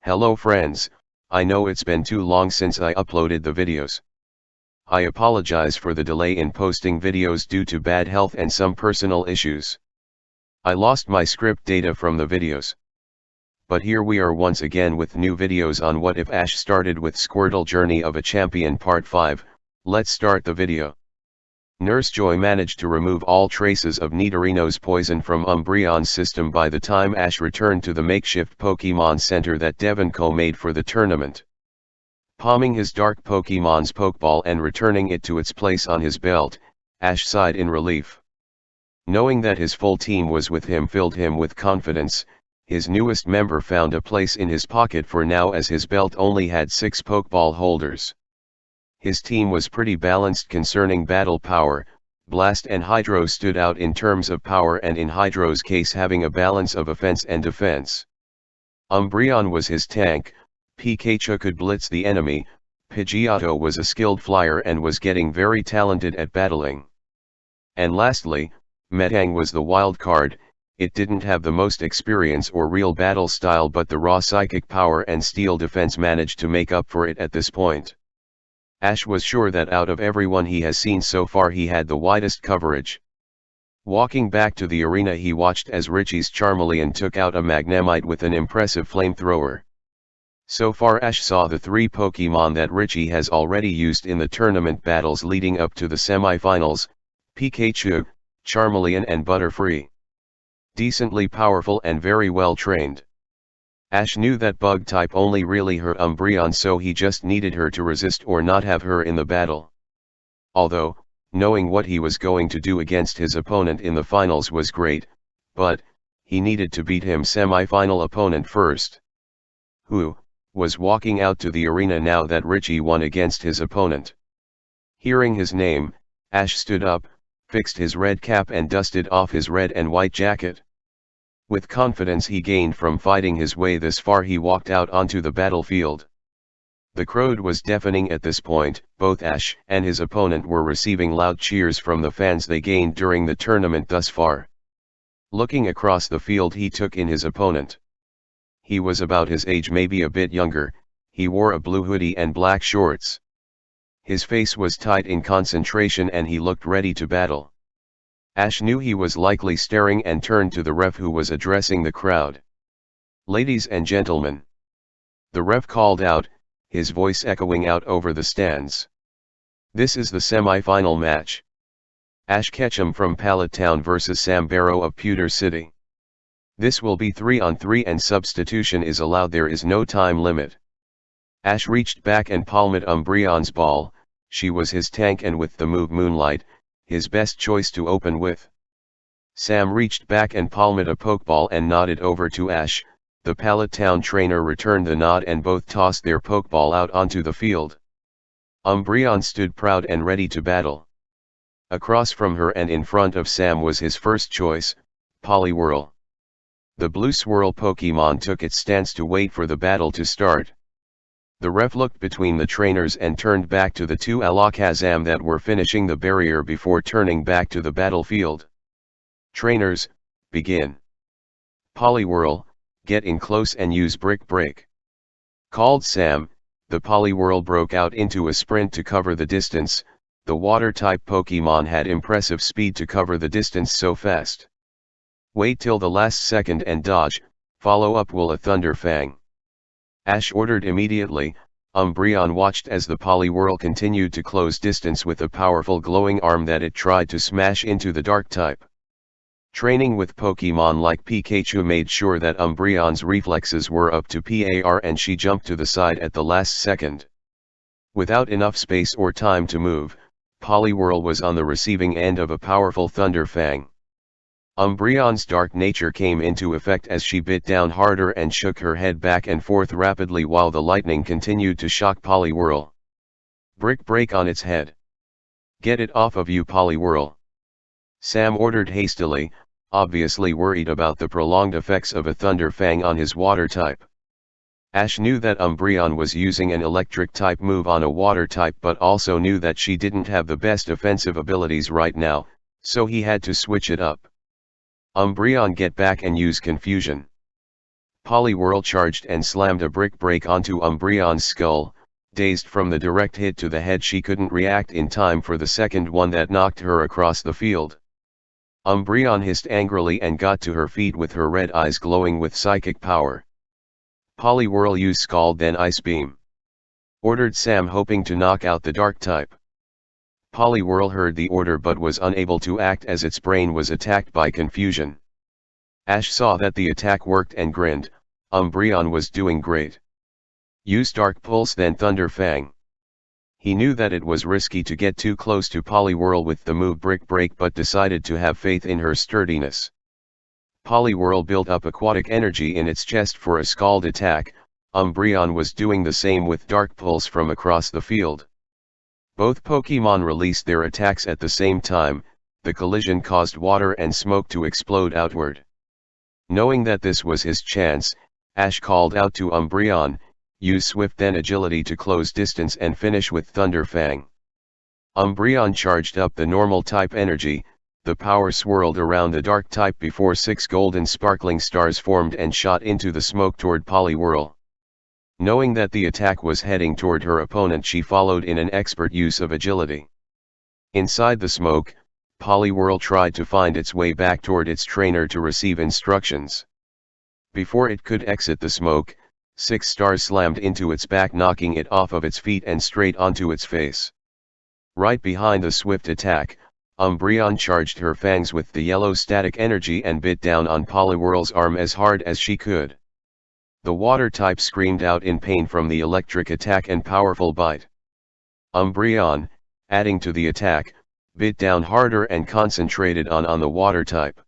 Hello friends, I know it's been too long since I uploaded the videos. I apologize for the delay in posting videos due to bad health and some personal issues. I lost my script data from the videos. But here we are once again with new videos on what if Ash started with Squirtle Journey of a Champion Part 5, let's start the video. Nurse Joy managed to remove all traces of Nidorino's poison from Umbreon's system by the time Ash returned to the makeshift Pokemon Center that Devanco made for the tournament. Palming his dark Pokemon's Pokeball and returning it to its place on his belt, Ash sighed in relief. Knowing that his full team was with him filled him with confidence. His newest member found a place in his pocket for now as his belt only had 6 Pokeball holders. His team was pretty balanced concerning battle power. Blast and Hydro stood out in terms of power and in Hydro's case having a balance of offense and defense. Umbreon was his tank, Pikachu could blitz the enemy, Pidgeotto was a skilled flyer and was getting very talented at battling. And lastly, Metang was the wild card. It didn't have the most experience or real battle style, but the raw psychic power and steel defense managed to make up for it at this point. Ash was sure that out of everyone he has seen so far he had the widest coverage. Walking back to the arena he watched as Richie's Charmeleon took out a Magnemite with an impressive flamethrower. So far Ash saw the 3 Pokemon that Richie has already used in the tournament battles leading up to the semi-finals, Pikachu, Charmeleon and Butterfree. Decently powerful and very well trained. Ash knew that bug type only really hurt Umbreon, so he just needed her to resist or not have her in the battle. Although, knowing what he was going to do against his opponent in the finals was great, but he needed to beat him semi-final opponent first. Who was walking out to the arena now that Richie won against his opponent. Hearing his name, Ash stood up, fixed his red cap and dusted off his red and white jacket. With confidence he gained from fighting his way this far he walked out onto the battlefield. The crowd was deafening at this point. Both Ash and his opponent were receiving loud cheers from the fans they gained during the tournament thus far. Looking across the field he took in his opponent. He was about his age, maybe a bit younger. He wore a blue hoodie and black shorts. His face was tight in concentration and he looked ready to battle. Ash knew he was likely staring and turned to the ref who was addressing the crowd. "Ladies and gentlemen." The ref called out, his voice echoing out over the stands. "This is the semi-final match. Ash Ketchum from Pallet Town vs Sam Barrow of Pewter City. This will be 3-on-3 and substitution is allowed, there is no time limit." Ash reached back and palmed Umbreon's ball. She was his tank and with the move Moonlight, his best choice to open with. Sam reached back and palmed a Pokeball and nodded over to Ash. The Pallet Town trainer returned the nod and both tossed their Pokeball out onto the field. Umbreon stood proud and ready to battle. Across from her and in front of Sam was his first choice, Poliwhirl. The blue swirl Pokemon took its stance to wait for the battle to start. The ref looked between the trainers and turned back to the 2 Alakazam that were finishing the barrier before turning back to the battlefield. "Trainers, begin. Poliwhirl, get in close and use Brick Break," called Sam. The Poliwhirl broke out into a sprint to cover the distance. The water-type Pokemon had impressive speed to cover the distance so fast. "Wait till the last second and dodge, follow up will a Thunder Fang," Ash ordered immediately. Umbreon watched as the Poliwhirl continued to close distance with a powerful glowing arm that it tried to smash into the dark type. Training with Pokemon like Pikachu made sure that Umbreon's reflexes were up to par and she jumped to the side at the last second. Without enough space or time to move, Poliwhirl was on the receiving end of a powerful Thunder Fang. Umbreon's dark nature came into effect as she bit down harder and shook her head back and forth rapidly while the lightning continued to shock Poliwhirl. "Brick Break on its head. Get it off of you, Poliwhirl," Sam ordered hastily, obviously worried about the prolonged effects of a Thunder Fang on his water type. Ash knew that Umbreon was using an electric type move on a water type, but also knew that she didn't have the best offensive abilities right now, so he had to switch it up. Umbreon, get back and use confusion. Poliwhirl charged and slammed a brick break onto Umbreon's skull. Dazed from the direct hit to the head, she couldn't react in time for the second one that knocked her across the field. Umbreon hissed angrily and got to her feet with her red eyes glowing with psychic power. Poliwhirl use Scald then Ice Beam, ordered Sam, hoping to knock out the dark type. Poliwhirl heard the order but was unable to act as its brain was attacked by confusion. Ash saw that the attack worked and grinned. Umbreon was doing great. Use Dark Pulse then Thunder Fang. He knew that it was risky to get too close to Poliwhirl with the move Brick Break, but decided to have faith in her sturdiness. Poliwhirl built up aquatic energy in its chest for a Scald attack. Umbreon was doing the same with Dark Pulse from across the field. Both Pokémon released their attacks at the same time. The collision caused water and smoke to explode outward. Knowing that this was his chance, Ash called out to Umbreon, use Swift then Agility to close distance and finish with Thunder Fang. Umbreon charged up the normal type energy. The power swirled around the dark type before 6 golden sparkling stars formed and shot into the smoke toward Poliwhirl. Knowing that the attack was heading toward her opponent, she followed in an expert use of agility. Inside the smoke, Poliwhirl tried to find its way back toward its trainer to receive instructions. Before it could exit the smoke, 6 stars slammed into its back, knocking it off of its feet and straight onto its face. Right behind the swift attack, Umbreon charged her fangs with the yellow static energy and bit down on Poliwhirl's arm as hard as she could. The water type screamed out in pain from the electric attack and powerful bite. Umbreon, adding to the attack, bit down harder and concentrated on the water type.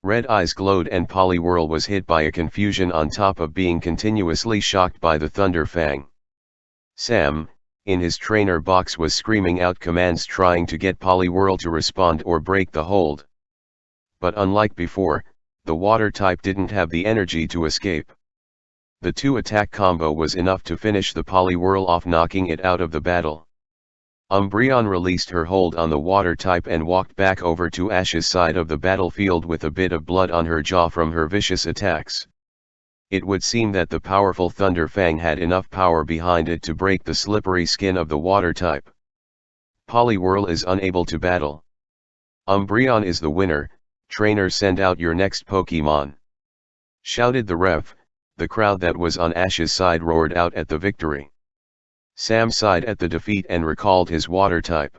Red eyes glowed and Poliwhirl was hit by a confusion on top of being continuously shocked by the Thunder Fang. Sam, in his trainer box, was screaming out commands trying to get Poliwhirl to respond or break the hold. But unlike before, the water type didn't have the energy to escape. The 2-attack combo was enough to finish the Poliwhirl off, knocking it out of the battle. Umbreon released her hold on the water type and walked back over to Ash's side of the battlefield with a bit of blood on her jaw from her vicious attacks. It would seem that the powerful Thunder Fang had enough power behind it to break the slippery skin of the water type. Poliwhirl is unable to battle. Umbreon is the winner. Trainer, send out your next Pokémon, shouted the ref. The crowd that was on Ash's side roared out at the victory. Sam sighed at the defeat and recalled his water type.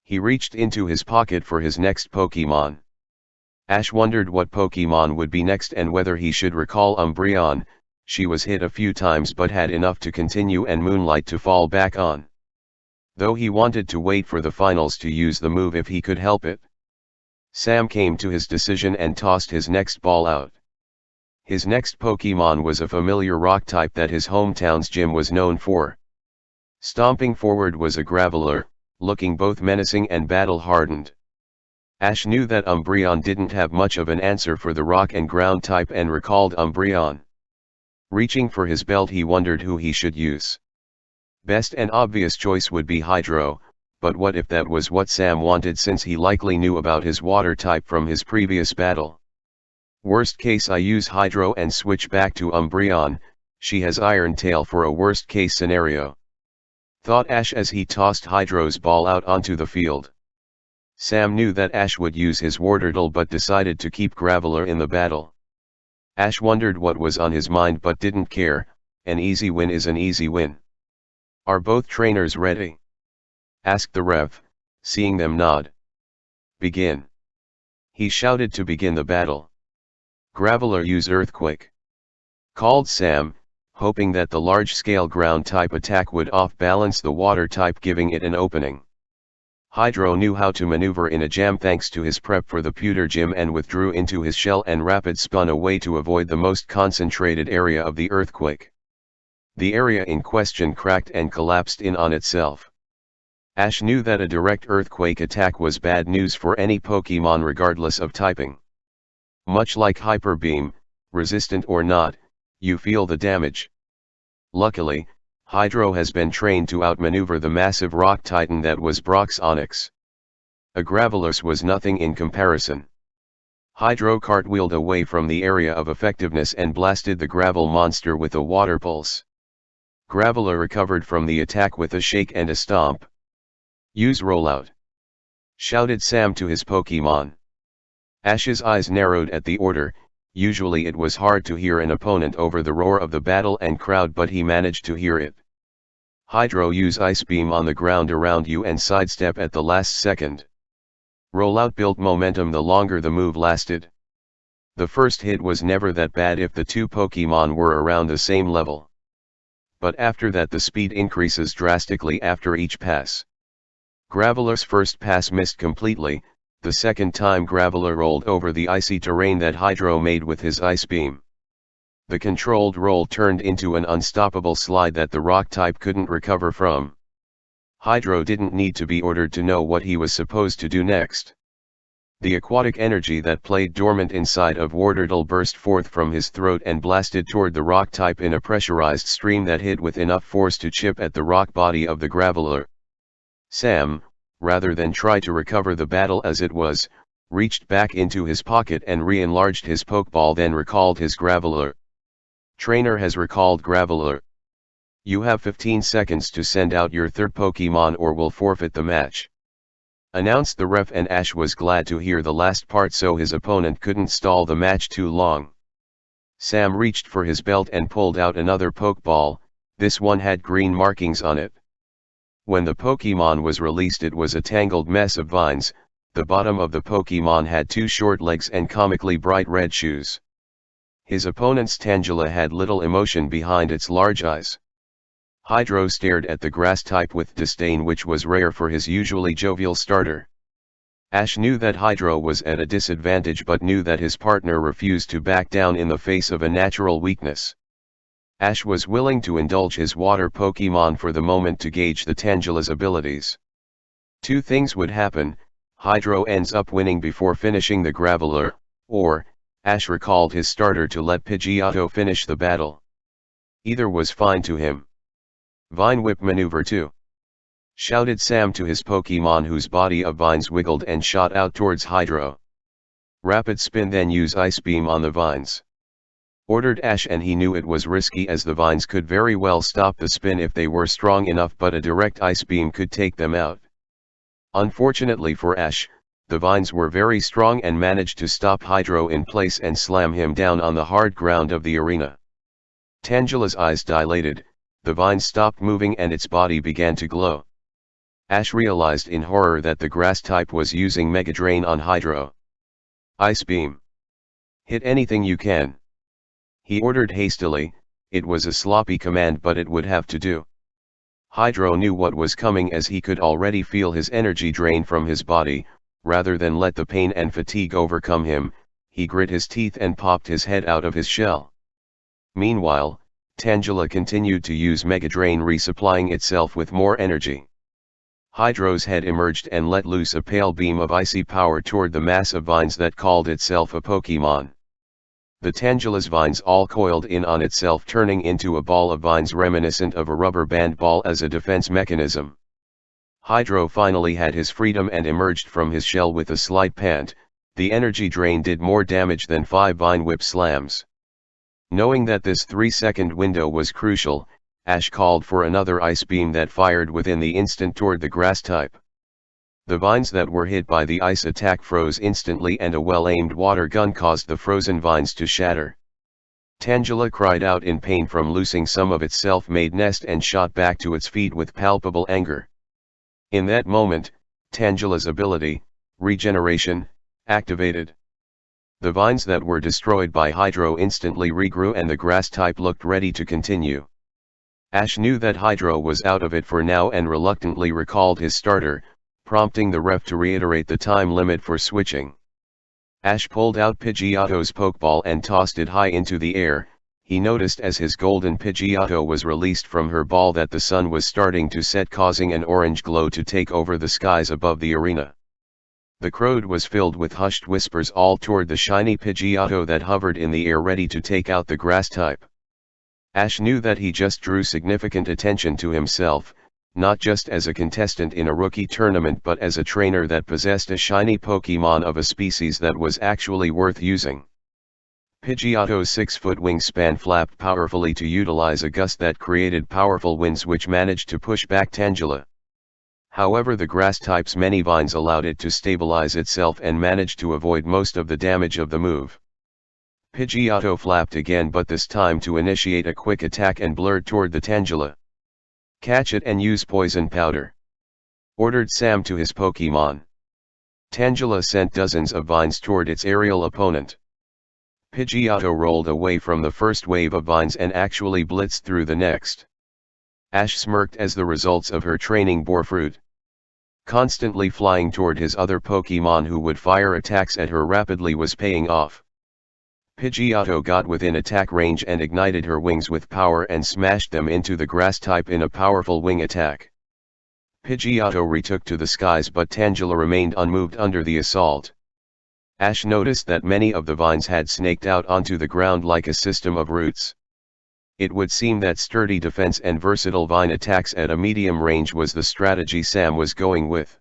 He reached into his pocket for his next Pokémon. Ash wondered what Pokémon would be next and whether he should recall Umbreon. She was hit a few times but had enough to continue and Moonlight to fall back on. Though he wanted to wait for the finals to use the move if he could help it. Sam came to his decision and tossed his next ball out. His next Pokémon was a familiar rock type that his hometown's gym was known for. Stomping forward was a Graveler, looking both menacing and battle-hardened. Ash knew that Umbreon didn't have much of an answer for the rock and ground type and recalled Umbreon. Reaching for his belt, he wondered who he should use. Best and obvious choice would be Hydro, but what if that was what Sam wanted, since he likely knew about his water type from his previous battle? Worst case, I use Hydro and switch back to Umbreon. She has Iron Tail for a worst case scenario, thought Ash as he tossed Hydro's ball out onto the field. Sam knew that Ash would use his Wartortle but decided to keep Graveler in the battle. Ash wondered what was on his mind but didn't care. An easy win is an easy win. Are both trainers ready? Asked the ref, seeing them nod. Begin. He shouted to begin the battle. Graveler, use Earthquake, called Sam, hoping that the large-scale ground-type attack would off-balance the water type, giving it an opening. Hydro knew how to maneuver in a jam thanks to his prep for the pewter gym and withdrew into his shell and rapid spun away to avoid the most concentrated area of the earthquake. The area in question cracked and collapsed in on itself. Ash knew that a direct earthquake attack was bad news for any Pokémon regardless of typing. Much like Hyper Beam, resistant or not, you feel the damage. Luckily, Hydro has been trained to outmaneuver the massive rock titan that was Brock's Onix. A Graveler's was nothing in comparison. Hydro cartwheeled away from the area of effectiveness and blasted the gravel monster with a water pulse. Graveler recovered from the attack with a shake and a stomp. "Use rollout!" shouted Sam to his Pokémon. Ash's eyes narrowed at the order. Usually it was hard to hear an opponent over the roar of the battle and crowd, but he managed to hear it. Hydro, use Ice Beam on the ground around you and sidestep at the last second. Rollout built momentum the longer the move lasted. The first hit was never that bad if the two Pokémon were around the same level. But after that the speed increases drastically after each pass. Graveler's first pass missed completely. The second time Graveler rolled over the icy terrain that Hydro made with his Ice Beam. The controlled roll turned into an unstoppable slide that the rock type couldn't recover from. Hydro didn't need to be ordered to know what he was supposed to do next. The aquatic energy that played dormant inside of Wartortle burst forth from his throat and blasted toward the rock type in a pressurized stream that hit with enough force to chip at the rock body of the Graveler. Sam, rather than try to recover the battle as it was, reached back into his pocket and re-enlarged his Pokeball, then recalled his Graveler. Trainer has recalled Graveler. You have 15 seconds to send out your third Pokémon or will forfeit the match, announced the ref, and Ash was glad to hear the last part so his opponent couldn't stall the match too long. Sam reached for his belt and pulled out another Pokeball. This one had green markings on it. When the Pokémon was released, it was a tangled mess of vines. The bottom of the Pokémon had two short legs and comically bright red shoes. His opponent's Tangela had little emotion behind its large eyes. Hydro stared at the grass type with disdain, which was rare for his usually jovial starter. Ash knew that Hydro was at a disadvantage but knew that his partner refused to back down in the face of a natural weakness. Ash was willing to indulge his water Pokémon for the moment to gauge the Tangela's abilities. Two things would happen: Hydro ends up winning before finishing the Graveler, or Ash recalled his starter to let Pidgeotto finish the battle. Either was fine to him. "Vine Whip maneuver 2!" shouted Sam to his Pokémon, whose body of vines wiggled and shot out towards Hydro. "Rapid spin, then use Ice Beam on the vines," ordered Ash, and he knew it was risky as the vines could very well stop the spin if they were strong enough, but a direct Ice Beam could take them out. Unfortunately for Ash, the vines were very strong and managed to stop Hydro in place and slam him down on the hard ground of the arena. Tangela's eyes dilated, the vines stopped moving and its body began to glow. Ash realized in horror that the grass type was using Mega Drain on Hydro. "Ice Beam! Hit anything you can!" he ordered hastily. It was a sloppy command, but it would have to do. Hydro knew what was coming as he could already feel his energy drain from his body. Rather than let the pain and fatigue overcome him, he grit his teeth and popped his head out of his shell. Meanwhile, Tangela continued to use Mega Drain, resupplying itself with more energy. Hydro's head emerged and let loose a pale beam of icy power toward the mass of vines that called itself a Pokémon. The Tangela's vines all coiled in on itself, turning into a ball of vines reminiscent of a rubber band ball as a defense mechanism. Hydro finally had his freedom and emerged from his shell with a slight pant. The energy drain did more damage than 5 Vine Whip slams. Knowing that this 3-second window was crucial, Ash called for another Ice Beam that fired within the instant toward the grass type. The vines that were hit by the ice attack froze instantly, and a well-aimed water gun caused the frozen vines to shatter. Tangela cried out in pain from losing some of its self-made nest and shot back to its feet with palpable anger. In that moment, Tangela's ability, Regeneration, activated. The vines that were destroyed by Hydro instantly regrew and the grass type looked ready to continue. Ash knew that Hydro was out of it for now and reluctantly recalled his starter, prompting the ref to reiterate the time limit for switching. Ash pulled out Pidgeotto's Pokeball and tossed it high into the air. He noticed as his golden Pidgeotto was released from her ball that the sun was starting to set, causing an orange glow to take over the skies above the arena. The crowd was filled with hushed whispers, all toward the shiny Pidgeotto that hovered in the air ready to take out the grass type. Ash knew that he just drew significant attention to himself. not just as a contestant in a rookie tournament but as a trainer that possessed a shiny Pokemon of a species that was actually worth using. Pidgeotto's 6-foot wingspan flapped powerfully to utilize a gust that created powerful winds which managed to push back Tangela. However, the grass type's many vines allowed it to stabilize itself and managed to avoid most of the damage of the move. Pidgeotto flapped again, but this time to initiate a quick attack and blurred toward the Tangela. "Catch it and use poison powder," ordered Sam to his Pokemon. Tangela sent dozens of vines toward its aerial opponent. Pidgeotto rolled away from the first wave of vines and actually blitzed through the next. Ash smirked as the results of her training bore fruit. Constantly flying toward his other Pokemon who would fire attacks at her rapidly was paying off. Pidgeotto got within attack range and ignited her wings with power and smashed them into the grass type in a powerful wing attack. Pidgeotto retook to the skies, but Tangela remained unmoved under the assault. Ash noticed that many of the vines had snaked out onto the ground like a system of roots. It would seem that sturdy defense and versatile vine attacks at a medium range was the strategy Sam was going with.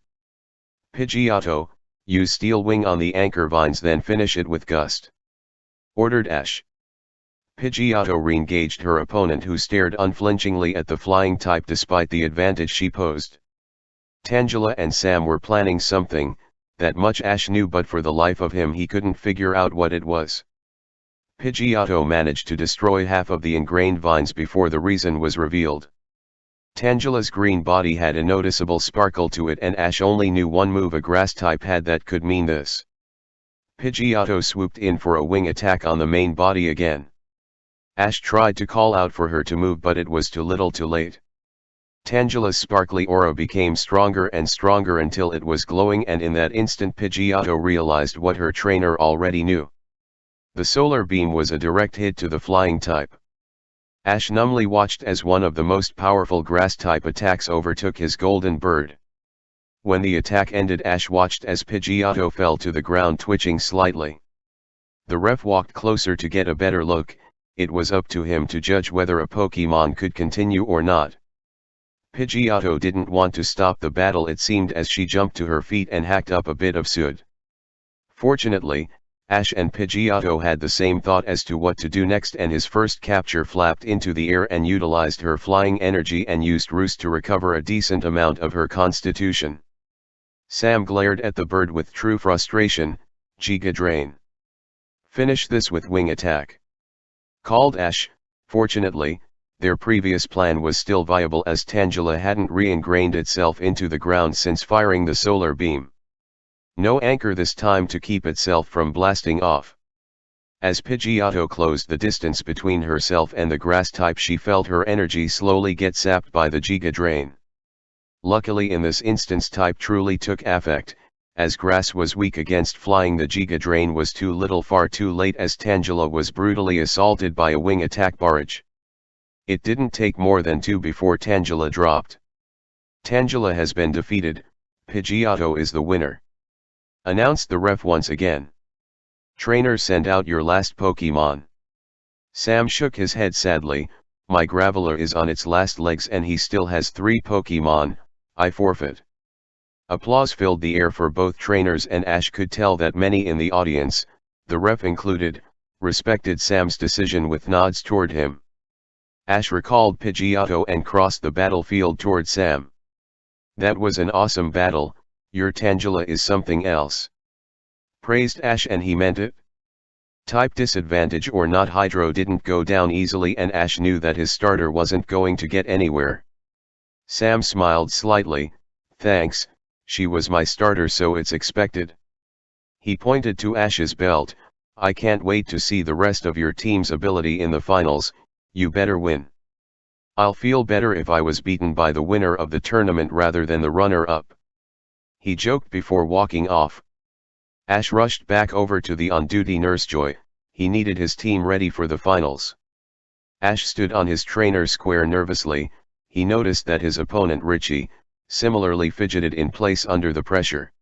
"Pidgeotto, use Steel Wing on the anchor vines, then finish it with Gust," ordered Ash. Pidgeotto re-engaged her opponent, who stared unflinchingly at the flying type despite the advantage she posed. Tangela and Sam were planning something, that much Ash knew, but for the life of him he couldn't figure out what it was. Pidgeotto managed to destroy half of the ingrained vines before the reason was revealed. Tangela's green body had a noticeable sparkle to it, and Ash only knew one move a grass type had that could mean this. Pidgeotto swooped in for a wing attack on the main body again. Ash tried to call out for her to move, but it was too little too late. Tangela's sparkly aura became stronger and stronger until it was glowing, and in that instant Pidgeotto realized what her trainer already knew. The solar beam was a direct hit to the flying type. Ash numbly watched as one of the most powerful grass type attacks overtook his golden bird. When the attack ended, Ash watched as Pidgeotto fell to the ground, twitching slightly. The ref walked closer to get a better look. It was up to him to judge whether a Pokemon could continue or not. Pidgeotto didn't want to stop the battle, it seemed, as she jumped to her feet and hacked up a bit of soot. Fortunately, Ash and Pidgeotto had the same thought as to what to do next, and his first capture flapped into the air and utilized her flying energy and used Roost to recover a decent amount of her constitution. Sam glared at the bird with true frustration. "Giga Drain. Finish this with wing attack," called Ash. Fortunately, their previous plan was still viable, as Tangela hadn't re-ingrained itself into the ground since firing the solar beam. No anchor this time to keep itself from blasting off. As Pidgeotto closed the distance between herself and the grass type, she felt her energy slowly get sapped by the Giga Drain. Luckily, in this instance, type truly took effect, as grass was weak against flying. The Giga Drain was too little, far too late, as Tangela was brutally assaulted by a wing attack barrage. It didn't take more than 2 before Tangela dropped. "Tangela has been defeated, Pidgeotto is the winner," announced the ref once again. "Trainer, send out your last Pokemon." Sam shook his head sadly. "My Graveler is on its last legs and he still has 3 Pokemon, I forfeit." Applause filled the air for both trainers, and Ash could tell that many in the audience, the ref included, respected Sam's decision with nods toward him. Ash recalled Pidgeotto and crossed the battlefield toward Sam. "That was an awesome battle, your Tangela is something else," praised Ash, and he meant it. Type disadvantage or not, Hydro didn't go down easily, and Ash knew that his starter wasn't going to get anywhere. Sam smiled slightly. "Thanks, she was my starter, so it's expected." He pointed to Ash's belt. "I can't wait to see the rest of your team's ability in the finals, you better win." "I'll feel better if I was beaten by the winner of the tournament rather than the runner-up," he joked before walking off. Ash rushed back over to the on-duty Nurse Joy. He needed his team ready for the finals. Ash stood on his trainer's square nervously. He noticed that his opponent Richie, similarly fidgeted in place under the pressure.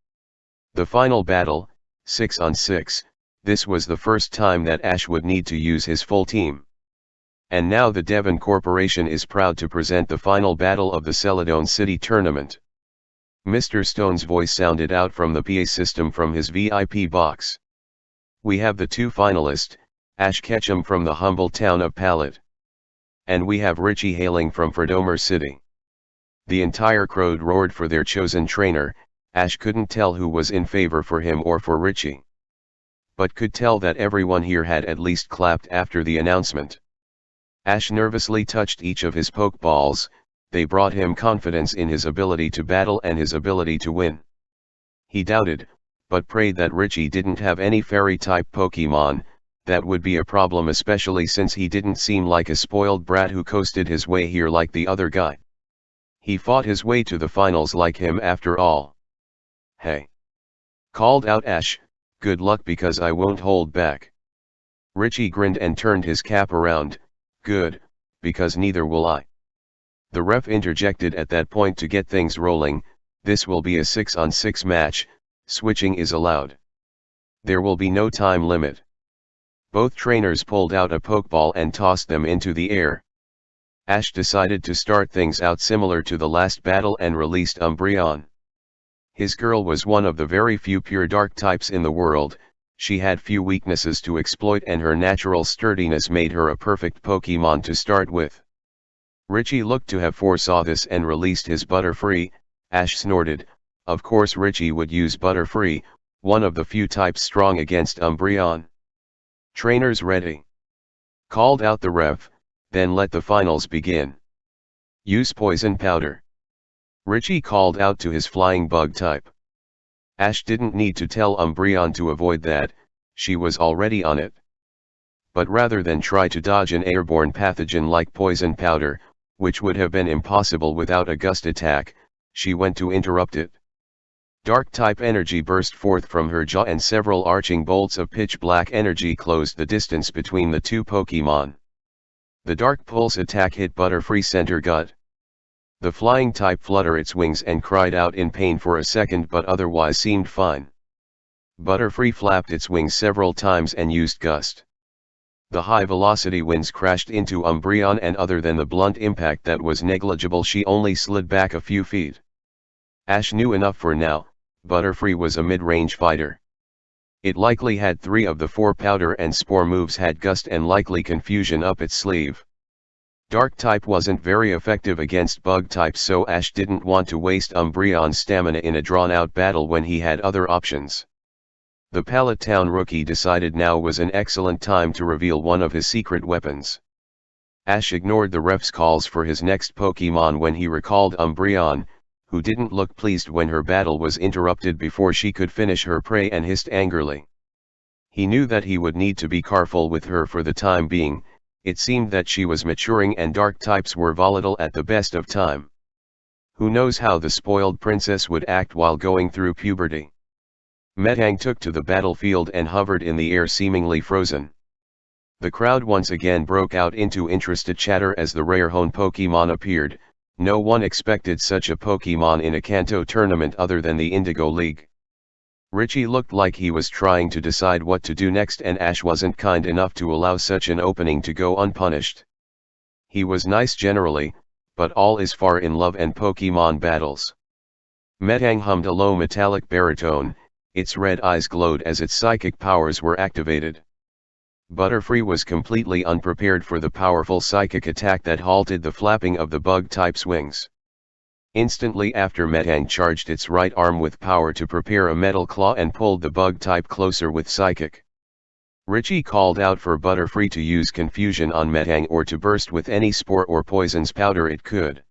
The final battle, 6-on-6, this was the first time that Ash would need to use his full team. And now the Devon Corporation is proud to present the final battle of the Celadon City Tournament. Mr. Stone's voice sounded out from the PA system from his VIP box. We have the two finalists, Ash Ketchum from the humble town of Pallet. And we have Richie hailing from Fredomer City. The entire crowd roared for their chosen trainer. Ash couldn't tell who was in favor for him or for Richie, but could tell that everyone here had at least clapped after the announcement. Ash nervously touched each of his pokeballs. They brought him confidence in his ability to battle and his ability to win. He doubted, but prayed that Richie didn't have any fairy-type Pokemon. That would be a problem, especially since he didn't seem like a spoiled brat who coasted his way here like the other guy. He fought his way to the finals like him after all. "Hey!" called out Ash, "good luck because I won't hold back." Richie grinned and turned his cap around. "Good, because neither will I." The ref interjected at that point to get things rolling. "This will be a 6-on-6 match, switching is allowed. There will be no time limit." Both trainers pulled out a pokeball and tossed them into the air. Ash decided to start things out similar to the last battle and released Umbreon. His girl was one of the very few pure dark types in the world. She had few weaknesses to exploit and her natural sturdiness made her a perfect Pokemon to start with. Richie looked to have foresaw this and released his Butterfree. Ash snorted. Of course Richie would use Butterfree, one of the few types strong against Umbreon. "Trainers ready," called out the ref, "then let the finals begin. Use Poison Powder." Richie called out to his Flying Bug type. Ash didn't need to tell Umbreon to avoid that, she was already on it. But rather than try to dodge an airborne pathogen like Poison Powder, which would have been impossible without a gust attack, she went to interrupt it. Dark-type energy burst forth from her jaw and several arching bolts of pitch-black energy closed the distance between the two Pokemon. The Dark Pulse attack hit Butterfree center gut. The flying type fluttered its wings and cried out in pain for a second but otherwise seemed fine. Butterfree flapped its wings several times and used Gust. The high-velocity winds crashed into Umbreon and other than the blunt impact that was negligible she only slid back a few feet. Ash knew enough for now, Butterfree was a mid-range fighter. It likely had 3 of the 4 Powder and Spore moves had Gust and likely Confusion up its sleeve. Dark type wasn't very effective against Bug type, so Ash didn't want to waste Umbreon's stamina in a drawn-out battle when he had other options. The Pallet Town rookie decided now was an excellent time to reveal one of his secret weapons. Ash ignored the ref's calls for his next Pokemon when he recalled Umbreon, who didn't look pleased when her battle was interrupted before she could finish her prey and hissed angrily. He knew that he would need to be careful with her for the time being. It seemed that she was maturing and dark types were volatile at the best of time. Who knows how the spoiled princess would act while going through puberty. Metang took to the battlefield and hovered in the air seemingly frozen. The crowd once again broke out into interested chatter as the rare Hone Pokemon appeared. No one expected such a Pokemon in a Kanto tournament other than the Indigo League. Richie looked like he was trying to decide what to do next and Ash wasn't kind enough to allow such an opening to go unpunished. He was nice generally, but all is far in love and Pokemon battles. Metang hummed a low metallic baritone, its red eyes glowed as its psychic powers were activated. Butterfree was completely unprepared for the powerful psychic attack that halted the flapping of the bug type's wings. Instantly after, Metang charged its right arm with power to prepare a metal claw and pulled the bug type closer with psychic. Richie called out for Butterfree to use Confusion on Metang or to burst with any Spore or Poison's powder it could.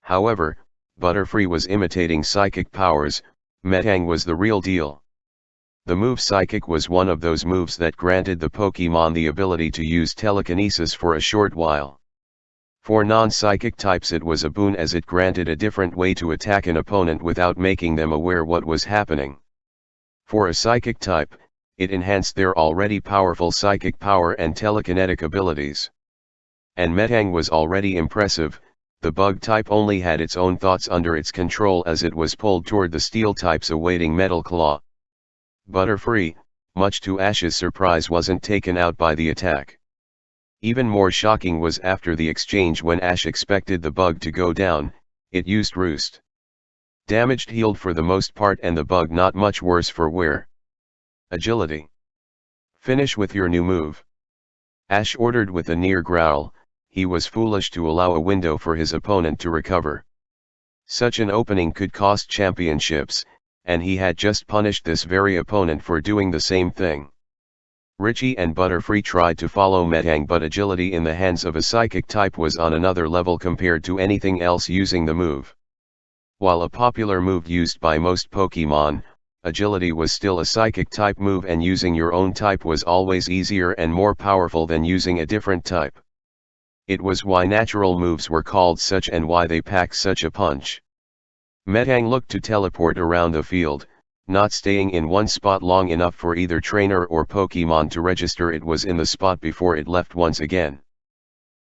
However, Butterfree was imitating psychic powers. Metang was the real deal. The move Psychic was one of those moves that granted the Pokemon the ability to use telekinesis for a short while. For non-psychic types it was a boon as it granted a different way to attack an opponent without making them aware what was happening. For a psychic type, it enhanced their already powerful psychic power and telekinetic abilities. And Metang was already impressive. The bug type only had its own thoughts under its control as it was pulled toward the steel types awaiting Metal Claw. Butterfree, much to Ash's surprise, wasn't taken out by the attack. Even more shocking was after the exchange when Ash expected the bug to go down, it used Roost. Damaged healed for the most part and the bug not much worse for wear. Agility. Finish with your new move. Ash ordered with a near growl. He was foolish to allow a window for his opponent to recover. Such an opening could cost championships, and he had just punished this very opponent for doing the same thing. Richie and Butterfree tried to follow Metang, but agility in the hands of a psychic type was on another level compared to anything else using the move. While a popular move used by most Pokemon, agility was still a psychic type move, and using your own type was always easier and more powerful than using a different type. It was why natural moves were called such and why they packed such a punch. Metang looked to teleport around the field, not staying in one spot long enough for either trainer or Pokemon to register it was in the spot before it left once again.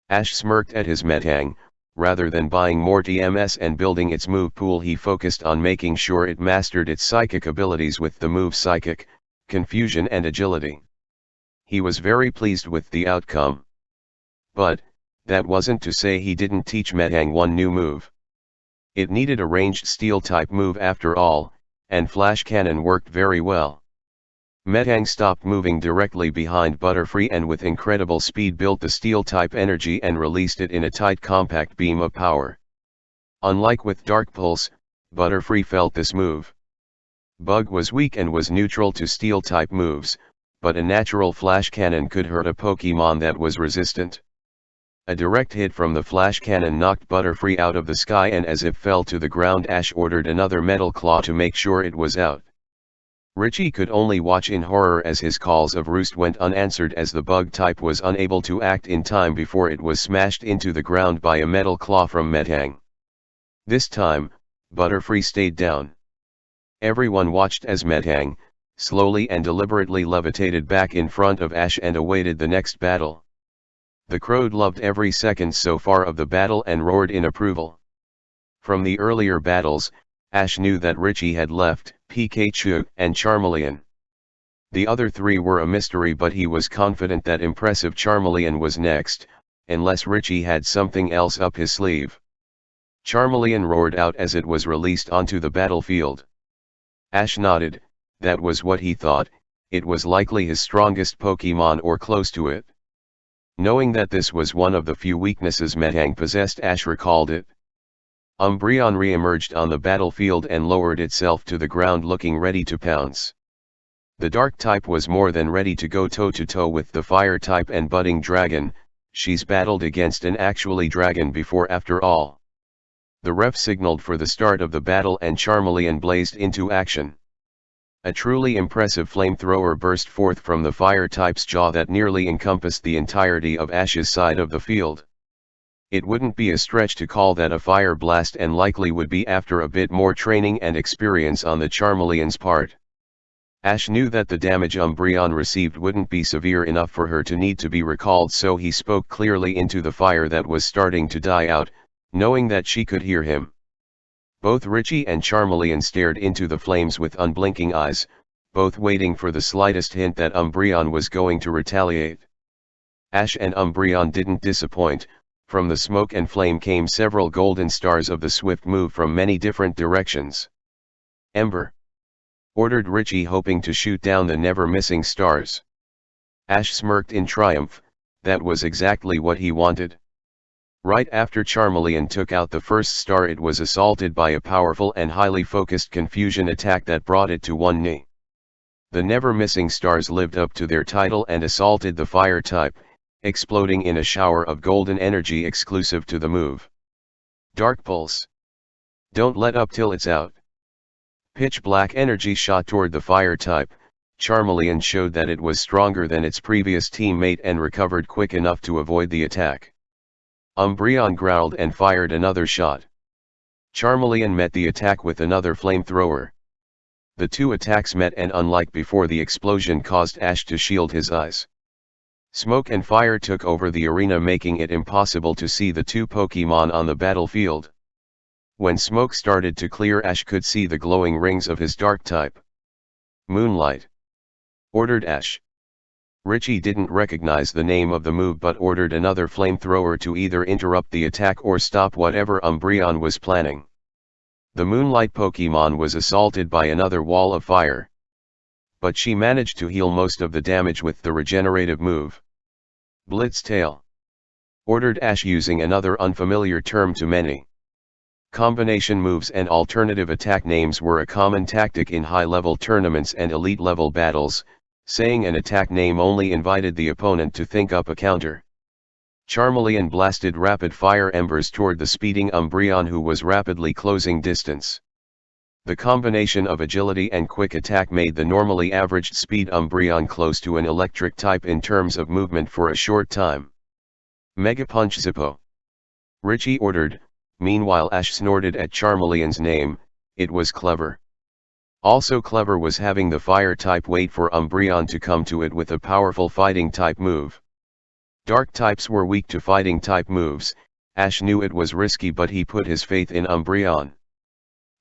Ash smirked at his Metang. Rather than buying more TMS and building its move pool, he focused on making sure it mastered its psychic abilities with the move Psychic, Confusion and Agility. He was very pleased with the outcome. But that wasn't to say he didn't teach Metang one new move. It needed a ranged Steel-type move after all, and Flash Cannon worked very well. Metang stopped moving directly behind Butterfree and with incredible speed built the Steel-type energy and released it in a tight compact beam of power. Unlike with Dark Pulse, Butterfree felt this move. Bug was weak and was neutral to Steel-type moves, but a natural Flash Cannon could hurt a Pokemon that was resistant. A direct hit from the Flash Cannon knocked Butterfree out of the sky, and as it fell to the ground, Ash ordered another Metal Claw to make sure it was out. Richie could only watch in horror as his calls of Roost went unanswered, as the bug type was unable to act in time before it was smashed into the ground by a Metal Claw from Metang. This time, Butterfree stayed down. Everyone watched as Metang, slowly and deliberately levitated back in front of Ash and awaited the next battle. The crowd loved every second so far of the battle and roared in approval. From the earlier battles, Ash knew that Richie had left Pikachu and Charmeleon. The other three were a mystery, but he was confident that impressive Charmeleon was next, unless Richie had something else up his sleeve. Charmeleon roared out as it was released onto the battlefield. Ash nodded. That was what he thought. It was likely his strongest Pokemon or close to it. Knowing that this was one of the few weaknesses Metang possessed, Ash recalled it. Umbreon re-emerged on the battlefield and lowered itself to the ground, looking ready to pounce. The Dark type was more than ready to go toe-to-toe with the Fire type and Budding Dragon. She's battled against an actually dragon before after all. The ref signaled for the start of the battle and Charmeleon blazed into action. A truly impressive flamethrower burst forth from the Fire type's jaw that nearly encompassed the entirety of Ash's side of the field. It wouldn't be a stretch to call that a fire blast, and likely would be after a bit more training and experience on the Charmeleon's part. Ash knew that the damage Umbreon received wouldn't be severe enough for her to need to be recalled, so he spoke clearly into the fire that was starting to die out, knowing that she could hear him. Both Richie and Charmeleon stared into the flames with unblinking eyes, both waiting for the slightest hint that Umbreon was going to retaliate. Ash and Umbreon didn't disappoint. From the smoke and flame came several golden stars of the swift move from many different directions. Ember! Ordered Richie, hoping to shoot down the never-missing stars. Ash smirked in triumph. That was exactly what he wanted. Right after Charmeleon took out the first star, it was assaulted by a powerful and highly focused confusion attack that brought it to one knee. The never-missing stars lived up to their title and assaulted the Fire type, exploding in a shower of golden energy exclusive to the move. Dark Pulse. Don't let up till it's out. Pitch black energy shot toward the Fire type. Charmeleon showed that it was stronger than its previous teammate and recovered quick enough to avoid the attack. Umbreon growled and fired another shot. Charmeleon met the attack with another flamethrower. The two attacks met, and unlike before, the explosion caused Ash to shield his eyes. Smoke and fire took over the arena, making it impossible to see the two Pokemon on the battlefield. When smoke started to clear, Ash could see the glowing rings of his Dark type. Moonlight! Ordered Ash. Richie didn't recognize the name of the move but ordered another flamethrower to either interrupt the attack or stop whatever Umbreon was planning. The Moonlight Pokemon was assaulted by another wall of fire. But she managed to heal most of the damage with the regenerative move. Blitz Tail, ordered Ash, using another unfamiliar term to many. Combination moves and alternative attack names were a common tactic in high-level tournaments and elite-level battles. Saying an attack name only invited the opponent to think up a counter. Charmeleon blasted rapid-fire embers toward the speeding Umbreon, who was rapidly closing distance. The combination of agility and quick attack made the normally averaged speed Umbreon close to an electric type in terms of movement for a short time. Mega Punch Zippo, Richie ordered. Meanwhile Ash snorted at Charmeleon's name. It was clever. Also clever was having the fire type wait for Umbreon to come to it with a powerful fighting type move. Dark types were weak to fighting type moves. Ash knew it was risky, but he put his faith in Umbreon.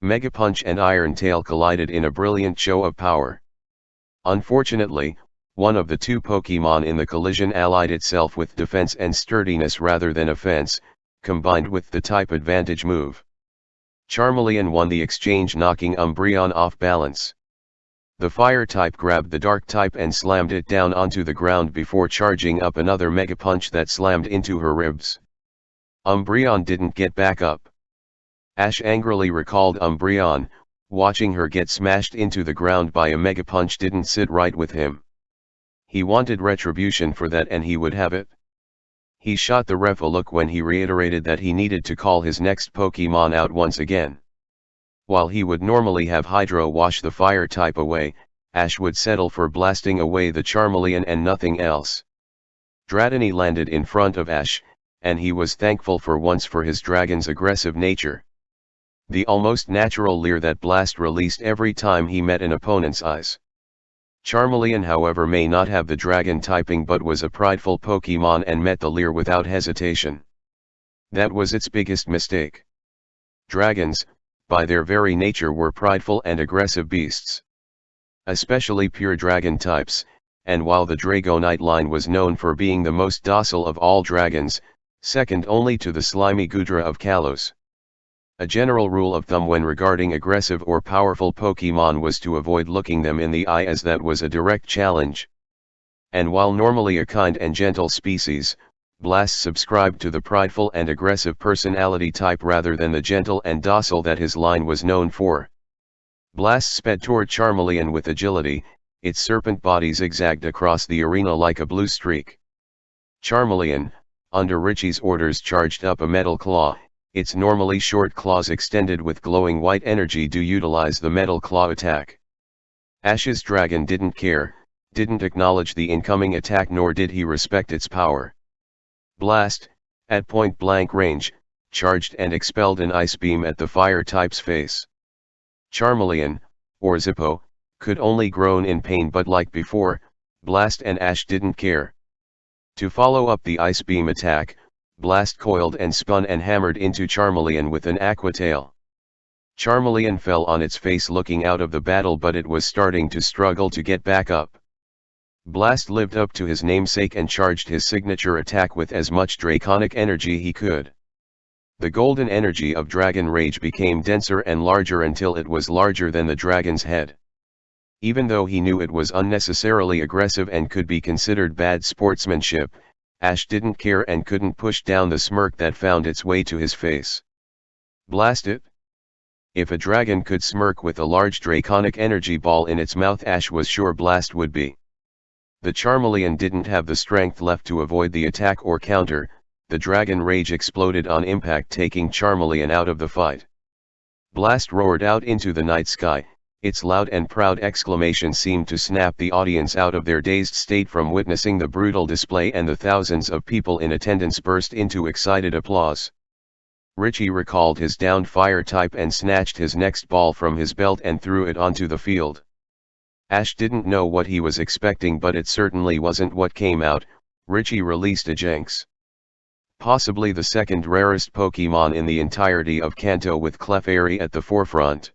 Mega Punch and Iron Tail collided in a brilliant show of power. Unfortunately, one of the two Pokemon in the collision allied itself with defense and sturdiness rather than offense, combined with the type advantage move. Charmeleon won the exchange, knocking Umbreon off balance. The fire type grabbed the dark type and slammed it down onto the ground before charging up another Mega Punch that slammed into her ribs. Umbreon didn't get back up. Ash angrily recalled Umbreon. Watching her get smashed into the ground by a Mega Punch didn't sit right with him. He wanted retribution for that, and he would have it. He shot the ref a look when he reiterated that he needed to call his next Pokemon out once again. While he would normally have Hydro wash the fire type away, Ash would settle for blasting away the Charmeleon and nothing else. Dratini landed in front of Ash, and he was thankful for once for his dragon's aggressive nature. The almost natural leer that Blast released every time he met an opponent's eyes. Charmeleon, however, may not have the dragon typing but was a prideful Pokemon and met the leer without hesitation. That was its biggest mistake. Dragons, by their very nature, were prideful and aggressive beasts. Especially pure dragon types, and while the Dragonite line was known for being the most docile of all dragons, second only to the slimy Goodra of Kalos. A general rule of thumb when regarding aggressive or powerful Pokemon was to avoid looking them in the eye, as that was a direct challenge. And while normally a kind and gentle species, Blast subscribed to the prideful and aggressive personality type rather than the gentle and docile that his line was known for. Blast sped toward Charmeleon with agility, its serpent body zigzagged across the arena like a blue streak. Charmeleon, under Richie's orders, charged up a Metal Claw. Its normally short claws extended with glowing white energy to utilize the Metal Claw attack. Ash's dragon didn't care, didn't acknowledge the incoming attack, nor did he respect its power. Blast, at point-blank range, charged and expelled an ice beam at the fire type's face. Charmeleon, or Zippo, could only groan in pain, but like before, Blast and Ash didn't care. To follow up the ice beam attack, Blast coiled and spun and hammered into Charmeleon with an Aqua Tail. Charmeleon fell on its face looking out of the battle, but it was starting to struggle to get back up. Blast lived up to his namesake and charged his signature attack with as much draconic energy he could. The golden energy of Dragon Rage became denser and larger until it was larger than the dragon's head. Even though he knew it was unnecessarily aggressive and could be considered bad sportsmanship, Ash didn't care and couldn't push down the smirk that found its way to his face. Blast it? If a dragon could smirk with a large draconic energy ball in its mouth, Ash was sure Blast would be. The Charmeleon didn't have the strength left to avoid the attack or counter. The Dragon Rage exploded on impact, taking Charmeleon out of the fight. Blast roared out into the night sky. Its loud and proud exclamation seemed to snap the audience out of their dazed state from witnessing the brutal display, and the thousands of people in attendance burst into excited applause. Richie recalled his downed fire type and snatched his next ball from his belt and threw it onto the field. Ash didn't know what he was expecting, but it certainly wasn't what came out. Richie released a Jynx. Possibly the second rarest Pokemon in the entirety of Kanto, with Clefairy at the forefront.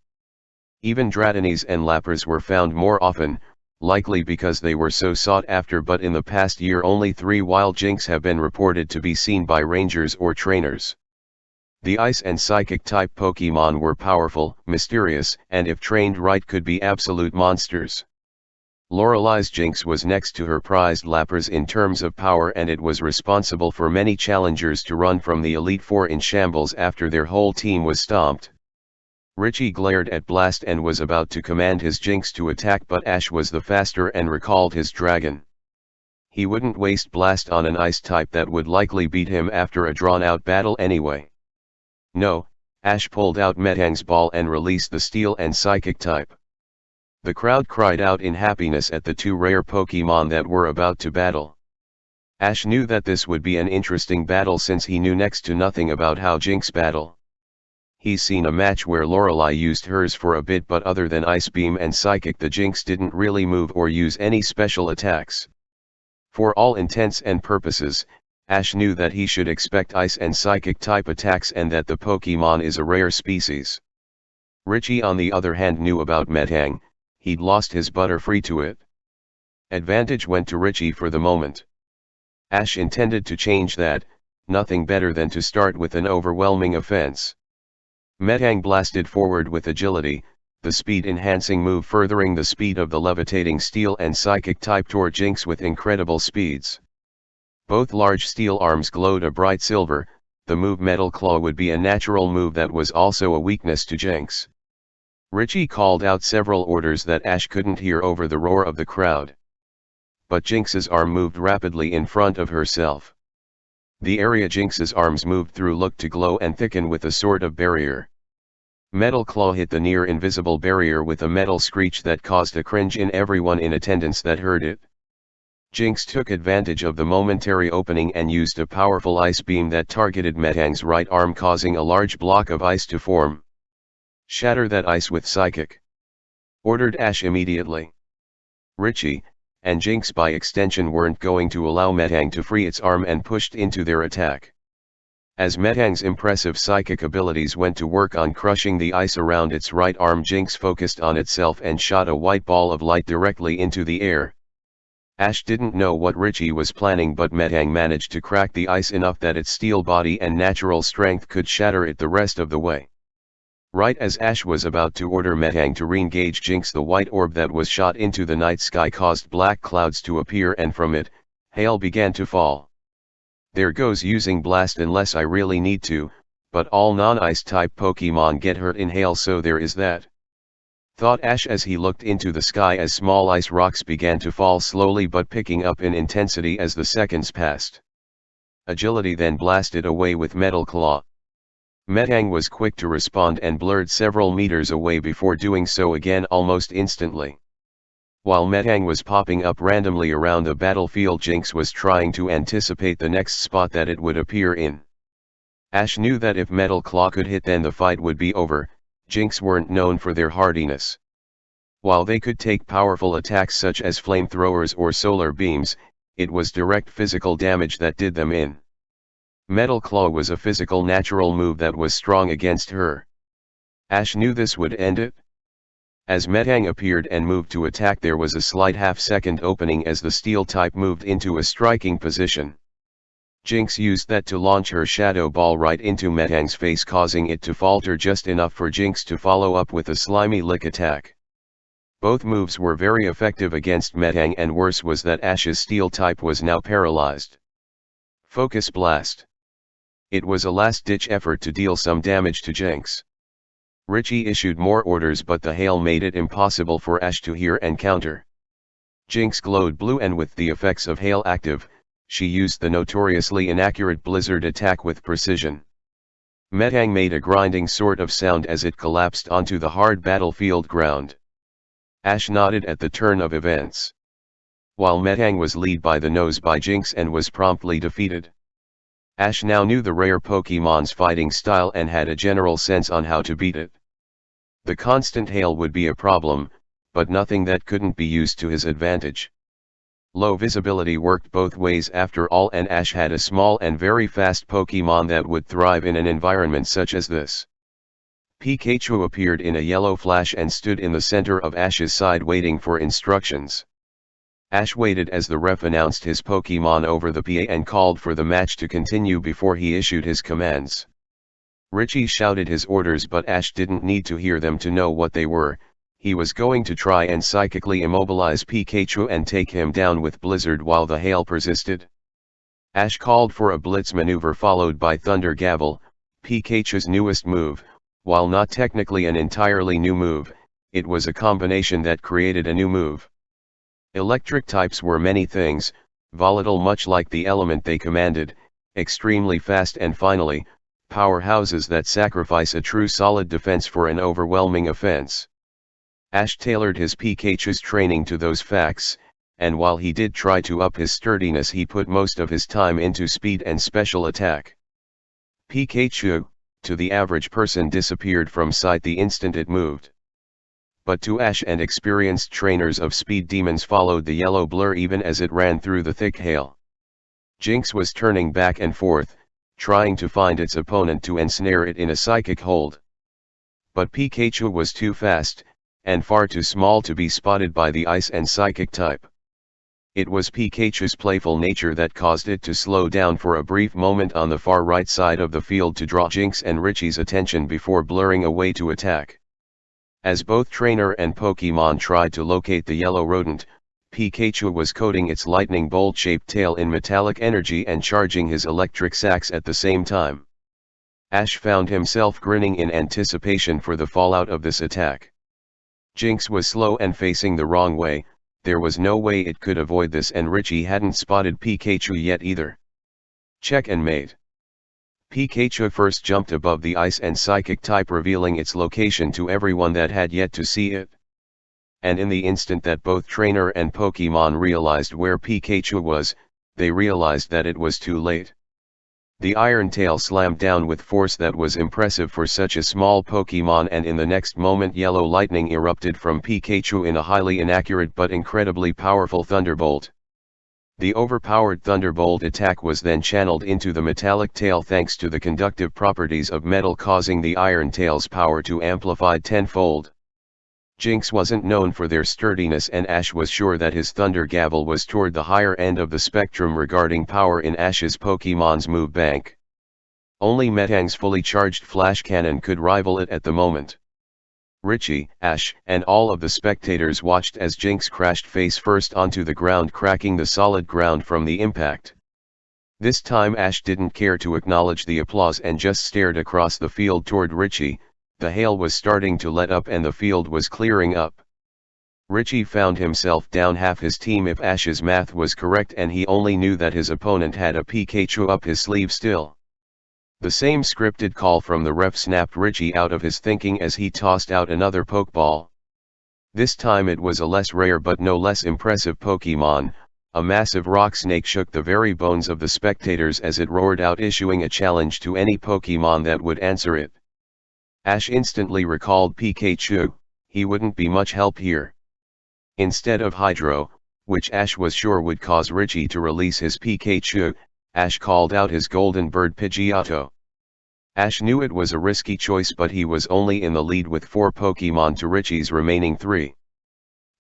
Even Dratinis and Lapras were found more often. likely because they were so sought after, but in the past year only 3 wild Jinx have been reported to be seen by rangers or trainers. The Ice and Psychic type Pokemon were powerful, mysterious, and if trained right could be absolute monsters. Lorelei's Jinx was next to her prized Lapras in terms of power, and it was responsible for many challengers to run from the Elite Four in shambles after their whole team was stomped. Richie glared at Blast and was about to command his Jinx to attack, but Ash was the faster and recalled his dragon. He wouldn't waste Blast on an Ice type that would likely beat him after a drawn-out battle anyway. No, Ash pulled out Metang's ball and released the Steel and Psychic type. The crowd cried out in happiness at the 2 rare Pokemon that were about to battle. Ash knew that this would be an interesting battle since he knew next to nothing about how Jinx battle. He's seen a match where Lorelei used hers for a bit, but other than Ice Beam and Psychic, the Jinx didn't really move or use any special attacks. For all intents and purposes, Ash knew that he should expect Ice and Psychic type attacks and that the Pokemon is a rare species. Richie on the other hand knew about Metang. He'd lost his Butterfree to it. Advantage went to Richie for the moment. Ash intended to change that, nothing better than to start with an overwhelming offense. Metang blasted forward with agility, the speed-enhancing move furthering the speed of the levitating Steel and Psychic type tore Jinx with incredible speeds. Both large steel arms glowed a bright silver. The move Metal Claw would be a natural move that was also a weakness to Jinx. Richie called out several orders that Ash couldn't hear over the roar of the crowd. But Jinx's arm moved rapidly in front of herself. The area Jinx's arms moved through looked to glow and thicken with a sort of barrier. Metal Claw hit the near-invisible barrier with a metal screech that caused a cringe in everyone in attendance that heard it. Jinx took advantage of the momentary opening and used a powerful Ice Beam that targeted Metang's right arm, causing a large block of ice to form. "Shatter that ice with Psychic," ordered Ash immediately. Richie, and Jinx by extension, weren't going to allow Metang to free its arm and pushed into their attack. As Metang's impressive psychic abilities went to work on crushing the ice around its right arm, Jinx focused on itself and shot a white ball of light directly into the air. Ash didn't know what Richie was planning, but Metang managed to crack the ice enough that its steel body and natural strength could shatter it the rest of the way. Right as Ash was about to order Metang to re-engage Jinx, the white orb that was shot into the night sky caused black clouds to appear, and from it, hail began to fall. "There goes using Blast unless I really need to, but all non-ice type Pokemon get hurt in hail, so there is that," thought Ash as he looked into the sky as small ice rocks began to fall slowly but picking up in intensity as the seconds passed. Agility then blasted away with Metal Claw. Metang was quick to respond and blurred several meters away before doing so again almost instantly. While Metang was popping up randomly around the battlefield, Jinx was trying to anticipate the next spot that it would appear in. Ash knew that if Metal Claw could hit, then the fight would be over. Jinx weren't known for their hardiness. While they could take powerful attacks such as flamethrowers or solar beams, it was direct physical damage that did them in. Metal Claw was a physical natural move that was strong against her. Ash knew this would end it. As Metang appeared and moved to attack, there was a slight half-second opening as the steel type moved into a striking position. Jinx used that to launch her Shadow Ball right into Metang's face, causing it to falter just enough for Jinx to follow up with a slimy lick attack. Both moves were very effective against Metang, and worse was that Ash's steel type was now paralyzed. Focus Blast. It was a last-ditch effort to deal some damage to Jinx. Richie issued more orders, but the hail made it impossible for Ash to hear and counter. Jinx glowed blue, and with the effects of hail active, she used the notoriously inaccurate blizzard attack with precision. Metang made a grinding sort of sound as it collapsed onto the hard battlefield ground. Ash nodded at the turn of events. While Metang was led by the nose by Jinx and was promptly defeated. Ash now knew the rare Pokemon's fighting style and had a general sense on how to beat it. The constant hail would be a problem, but nothing that couldn't be used to his advantage. Low visibility worked both ways after all, and Ash had a small and very fast Pokemon that would thrive in an environment such as this. Pikachu appeared in a yellow flash and stood in the center of Ash's side waiting for instructions. Ash waited as the ref announced his Pokemon over the PA and called for the match to continue before he issued his commands. Richie shouted his orders, but Ash didn't need to hear them to know what they were. He was going to try and psychically immobilize Pikachu and take him down with Blizzard while the hail persisted. Ash called for a blitz maneuver followed by Thunder Gavel, Pikachu's newest move. While not technically an entirely new move, it was a combination that created a new move. Electric types were many things, volatile much like the element they commanded, extremely fast, and finally, powerhouses that sacrifice a true solid defense for an overwhelming offense. Ash tailored his Pikachu's training to those facts, and while he did try to up his sturdiness, he put most of his time into speed and special attack. Pikachu, to the average person, disappeared from sight the instant it moved. But to Ash and experienced trainers of speed demons followed the yellow blur even as it ran through the thick hail. Jinx was turning back and forth, trying to find its opponent to ensnare it in a psychic hold. But Pikachu was too fast, and far too small to be spotted by the ice and psychic type. It was Pikachu's playful nature that caused it to slow down for a brief moment on the far right side of the field to draw Jinx and Richie's attention before blurring away to attack. As both trainer and Pokemon tried to locate the yellow rodent, Pikachu was coating its lightning bolt-shaped tail in metallic energy and charging his electric sacs at the same time. Ash found himself grinning in anticipation for the fallout of this attack. Jinx was slow and facing the wrong way. There was no way it could avoid this, and Richie hadn't spotted Pikachu yet either. Check and mate. Pikachu first jumped above the ice and psychic type, revealing its location to everyone that had yet to see it. And in the instant that both trainer and Pokemon realized where Pikachu was, they realized that it was too late. The iron tail slammed down with force that was impressive for such a small Pokemon, and in the next moment yellow lightning erupted from Pikachu in a highly inaccurate but incredibly powerful thunderbolt. The overpowered thunderbolt attack was then channeled into the metallic tail thanks to the conductive properties of metal, causing the iron tail's power to amplify tenfold. Jinx wasn't known for their sturdiness, and Ash was sure that his Thunder Gavel was toward the higher end of the spectrum regarding power in Ash's Pokemon's move bank. Only Metang's fully charged Flash Cannon could rival it at the moment. Richie, Ash, and all of the spectators watched as Jinx crashed face first onto the ground, cracking the solid ground from the impact. This time Ash didn't care to acknowledge the applause and just stared across the field toward Richie. The hail was starting to let up and the field was clearing up. Richie found himself down half his team if Ash's math was correct, and he only knew that his opponent had a Pikachu up his sleeve still. The same scripted call from the ref snapped Richie out of his thinking as he tossed out another Pokeball. This time it was a less rare but no less impressive Pokemon. A massive rock snake shook the very bones of the spectators as it roared out, issuing a challenge to any Pokemon that would answer it. Ash instantly recalled Pikachu. He wouldn't be much help here. Instead of Hydro, which Ash was sure would cause Richie to release his Pikachu, Ash called out his golden bird Pidgeotto. Ash knew it was a risky choice, but he was only in the lead with 4 Pokemon to Richie's remaining 3.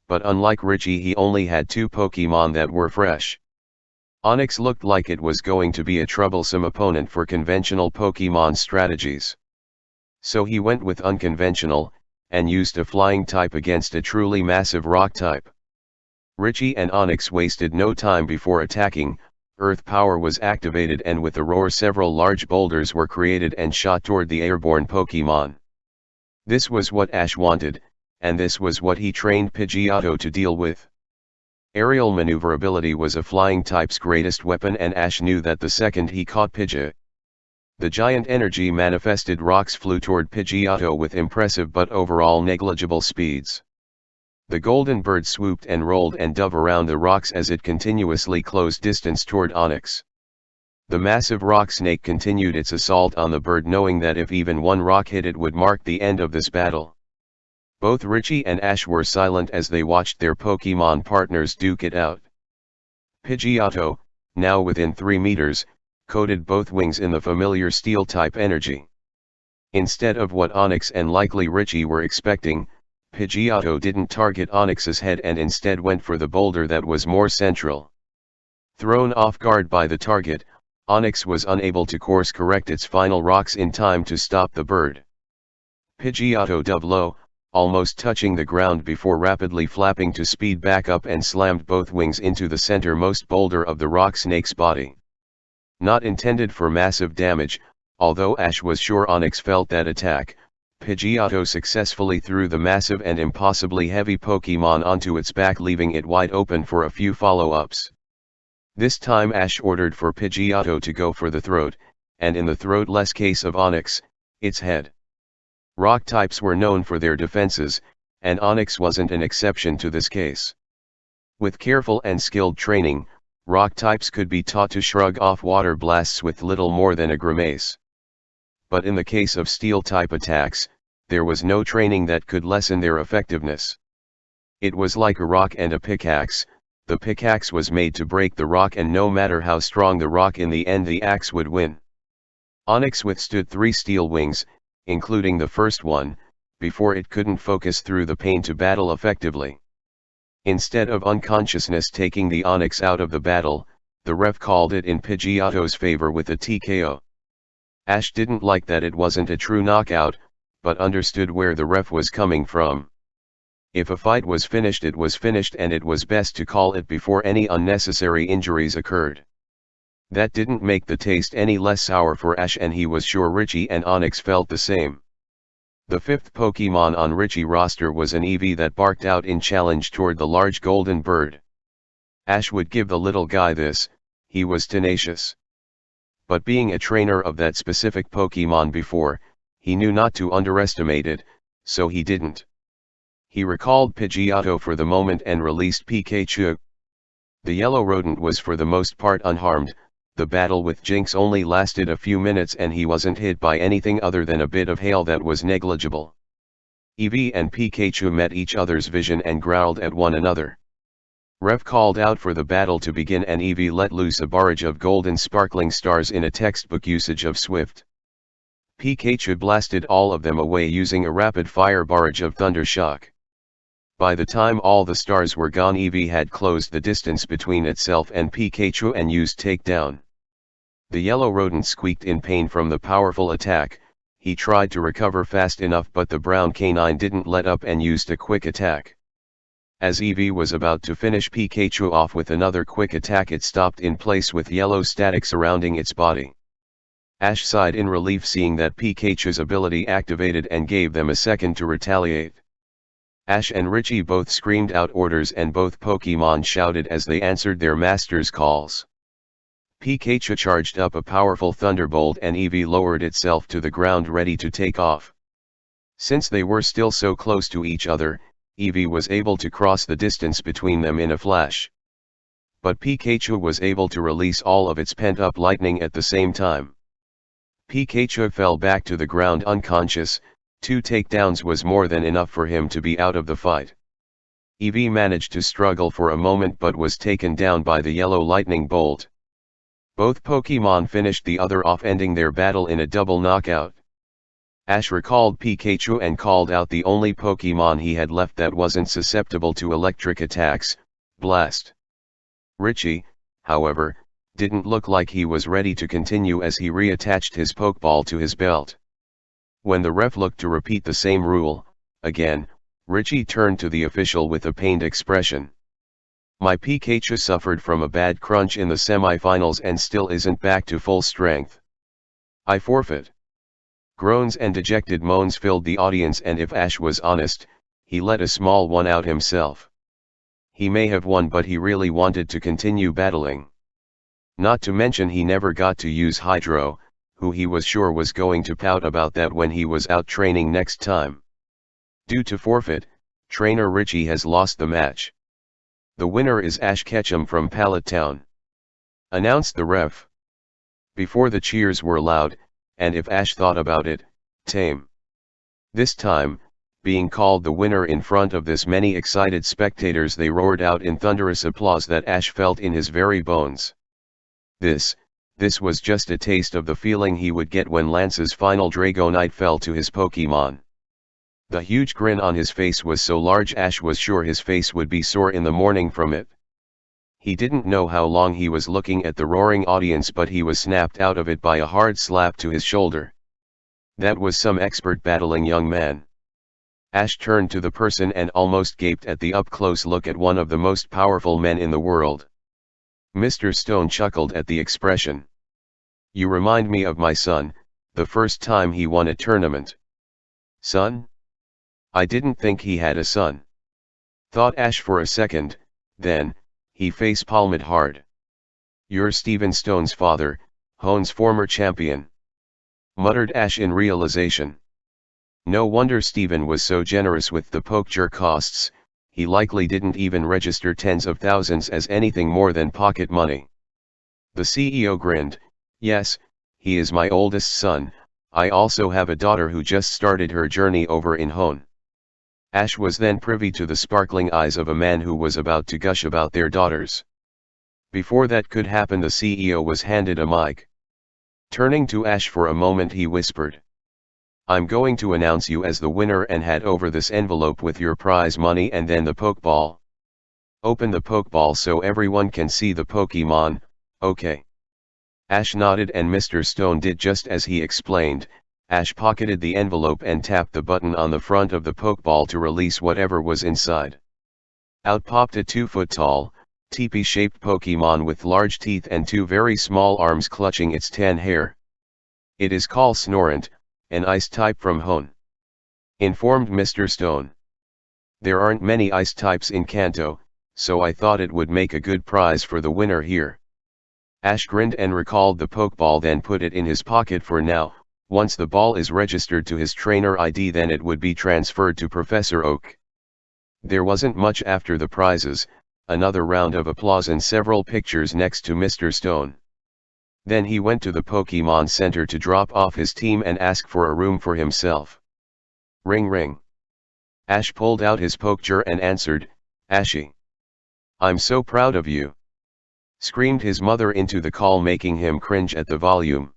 But unlike Richie, he only had 2 Pokemon that were fresh. Onix looked like it was going to be a troublesome opponent for conventional Pokemon strategies. So he went with unconventional, and used a flying type against a truly massive rock type. Richie and Onix wasted no time before attacking. Earth power was activated, and with a roar several large boulders were created and shot toward the airborne Pokemon. This was what Ash wanted, and this was what he trained Pidgeotto to deal with. Aerial maneuverability was a flying type's greatest weapon, and Ash knew that the second he caught Pidge. The giant energy manifested rocks flew toward Pidgeotto with impressive but overall negligible speeds. The golden bird swooped and rolled and dove around the rocks as it continuously closed distance toward Onix. The massive rock snake continued its assault on the bird, knowing that if even one rock hit it would mark the end of this battle. Both Richie and Ash were silent as they watched their Pokemon partners duke it out. Pidgeotto, now within 3 meters, coated both wings in the familiar steel-type energy. Instead of what Onix and likely Richie were expecting, Pidgeotto didn't target Onix's head and instead went for the boulder that was more central. Thrown off guard by the target, Onix was unable to course correct its final rocks in time to stop the bird. Pidgeotto dove low, almost touching the ground before rapidly flapping to speed back up and slammed both wings into the centermost boulder of the rock snake's body. Not intended for massive damage, although Ash was sure Onix felt that attack, Pidgeotto successfully threw the massive and impossibly heavy Pokémon onto its back, leaving it wide open for a few follow-ups. This time Ash ordered for Pidgeotto to go for the throat, and in the throatless case of Onix, its head. Rock types were known for their defenses, and Onix wasn't an exception to this case. With careful and skilled training, rock types could be taught to shrug off water blasts with little more than a grimace. But in the case of steel-type attacks, there was no training that could lessen their effectiveness. It was like a rock and a pickaxe. The pickaxe was made to break the rock, and no matter how strong the rock, in the end the axe would win. Onix withstood 3 steel wings, including the first one, before it couldn't focus through the pain to battle effectively. Instead of unconsciousness taking the Onix out of the battle, the ref called it in Pidgeotto's favor with a TKO. Ash didn't like that it wasn't a true knockout, but understood where the ref was coming from. If a fight was finished, it was finished, and it was best to call it before any unnecessary injuries occurred. That didn't make the taste any less sour for Ash, and he was sure Richie and Onix felt the same. The 5th Pokémon on Richie's roster was an Eevee that barked out in challenge toward the large golden bird. Ash would give the little guy this, he was tenacious. But being a trainer of that specific Pokémon before, he knew not to underestimate it, so he didn't. He recalled Pidgeotto for the moment and released Pikachu. The yellow rodent was for the most part unharmed. The battle with Jinx only lasted a few minutes, and he wasn't hit by anything other than a bit of hail that was negligible. Eevee and Pikachu met each other's vision and growled at one another. Ref called out for the battle to begin, and Eevee let loose a barrage of golden sparkling stars in a textbook usage of Swift. Pikachu blasted all of them away using a rapid-fire barrage of Thunder Shock. By the time all the stars were gone, Eevee had closed the distance between itself and Pikachu and used Takedown. The yellow rodent squeaked in pain from the powerful attack. He tried to recover fast enough, but the brown canine didn't let up and used a quick attack. As Eevee was about to finish Pikachu off with another quick attack, it stopped in place with yellow static surrounding its body. Ash sighed in relief seeing that Pikachu's ability activated and gave them a second to retaliate. Ash and Richie both screamed out orders, and both Pokémon shouted as they answered their master's calls. Pikachu charged up a powerful thunderbolt, and Eevee lowered itself to the ground ready to take off. Since they were still so close to each other, Eevee was able to cross the distance between them in a flash. But Pikachu was able to release all of its pent-up lightning at the same time. Pikachu fell back to the ground unconscious. 2 takedowns was more than enough for him to be out of the fight. Eevee managed to struggle for a moment but was taken down by the yellow lightning bolt. Both Pokémon finished the other off, ending their battle in a double knockout. Ash recalled Pikachu and called out the only Pokémon he had left that wasn't susceptible to electric attacks, Blast. Richie, however, didn't look like he was ready to continue as he reattached his Pokeball to his belt. When the ref looked to repeat the same rule, again, Richie turned to the official with a pained expression. My Pikachu suffered from a bad crunch in the semifinals and still isn't back to full strength. I forfeit. Groans and dejected moans filled the audience, and if Ash was honest, he let a small one out himself. He may have won, but he really wanted to continue battling. Not to mention he never got to use Hydro, who he was sure was going to pout about that when he was out training next time. Due to forfeit, trainer Richie has lost the match. The winner is Ash Ketchum from Pallet Town, announced the ref. Before the cheers were loud, and if Ash thought about it, tame. This time, being called the winner in front of this many excited spectators, they roared out in thunderous applause that Ash felt in his very bones. This was just a taste of the feeling he would get when Lance's final Dragonite fell to his Pokémon. The huge grin on his face was so large Ash was sure his face would be sore in the morning from it. He didn't know how long he was looking at the roaring audience, but he was snapped out of it by a hard slap to his shoulder. That was some expert battling young man. Ash turned to the person and almost gaped at the up-close look at one of the most powerful men in the world. Mr. Stone chuckled at the expression. "You remind me of my son, the first time he won a tournament." "Son? I didn't think he had a son," thought Ash for a second, then, he face-palmed hard. "You're Stephen Stone's father, Hone's former champion," muttered Ash in realization. No wonder Stephen was so generous with the poker costs, he likely didn't even register tens of thousands as anything more than pocket money. The CEO grinned. "Yes, he is my oldest son. I also have a daughter who just started her journey over in Hone." Ash was then privy to the sparkling eyes of a man who was about to gush about their daughters. Before that could happen, the CEO was handed a mic. Turning to Ash for a moment, he whispered, "I'm going to announce you as the winner and hand over this envelope with your prize money and then the pokeball. Open the pokeball so everyone can see the Pokemon, okay?" Ash nodded and Mr. Stone did just as he explained. Ash pocketed the envelope and tapped the button on the front of the pokeball to release whatever was inside. Out popped a 2-foot-tall, teepee-shaped Pokemon with large teeth and two very small arms clutching its tan hair. "It is called Snorant, an ice type from Hone," informed Mr. Stone. "There aren't many ice types in Kanto, so I thought it would make a good prize for the winner here." Ash grinned and recalled the pokeball, then put it in his pocket for now. Once the ball is registered to his trainer ID, then it would be transferred to Professor Oak. There wasn't much after the prizes, another round of applause and several pictures next to Mr. Stone. Then he went to the Pokemon Center to drop off his team and ask for a room for himself. Ring ring. Ash pulled out his poker and answered, "Ashy. I'm so proud of you," screamed his mother into the call, making him cringe at the volume.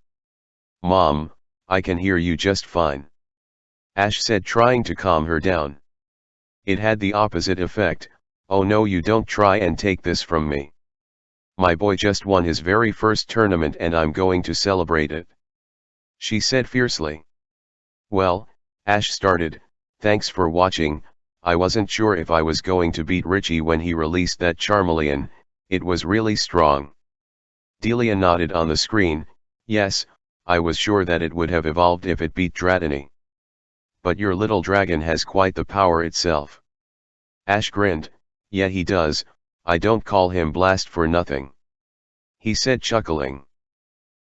"Mom, I can hear you just fine," Ash said, trying to calm her down. It had the opposite effect. "Oh no, you don't try and take this from me. My boy just won his very first tournament and I'm going to celebrate it," she said fiercely. "Well," Ash started, "thanks for watching. I wasn't sure if I was going to beat Richie when he released that Charmeleon, it was really strong." Delia nodded on the screen. "Yes, I was sure that it would have evolved if it beat Dratini. But your little dragon has quite the power itself." Ash grinned. "Yeah, he does. I don't call him Blast for nothing," he said, chuckling.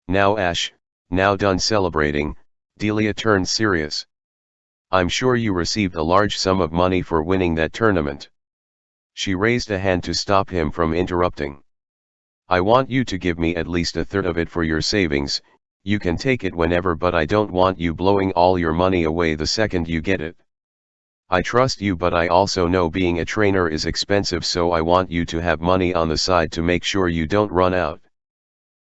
"Now Ash, now done celebrating," Delia turned serious. "I'm sure you received a large sum of money for winning that tournament." She raised a hand to stop him from interrupting. "I want you to give me at least a third of it for your savings. You can take it whenever, but I don't want you blowing all your money away the second you get it. I trust you, but I also know being a trainer is expensive, so I want you to have money on the side to make sure you don't run out."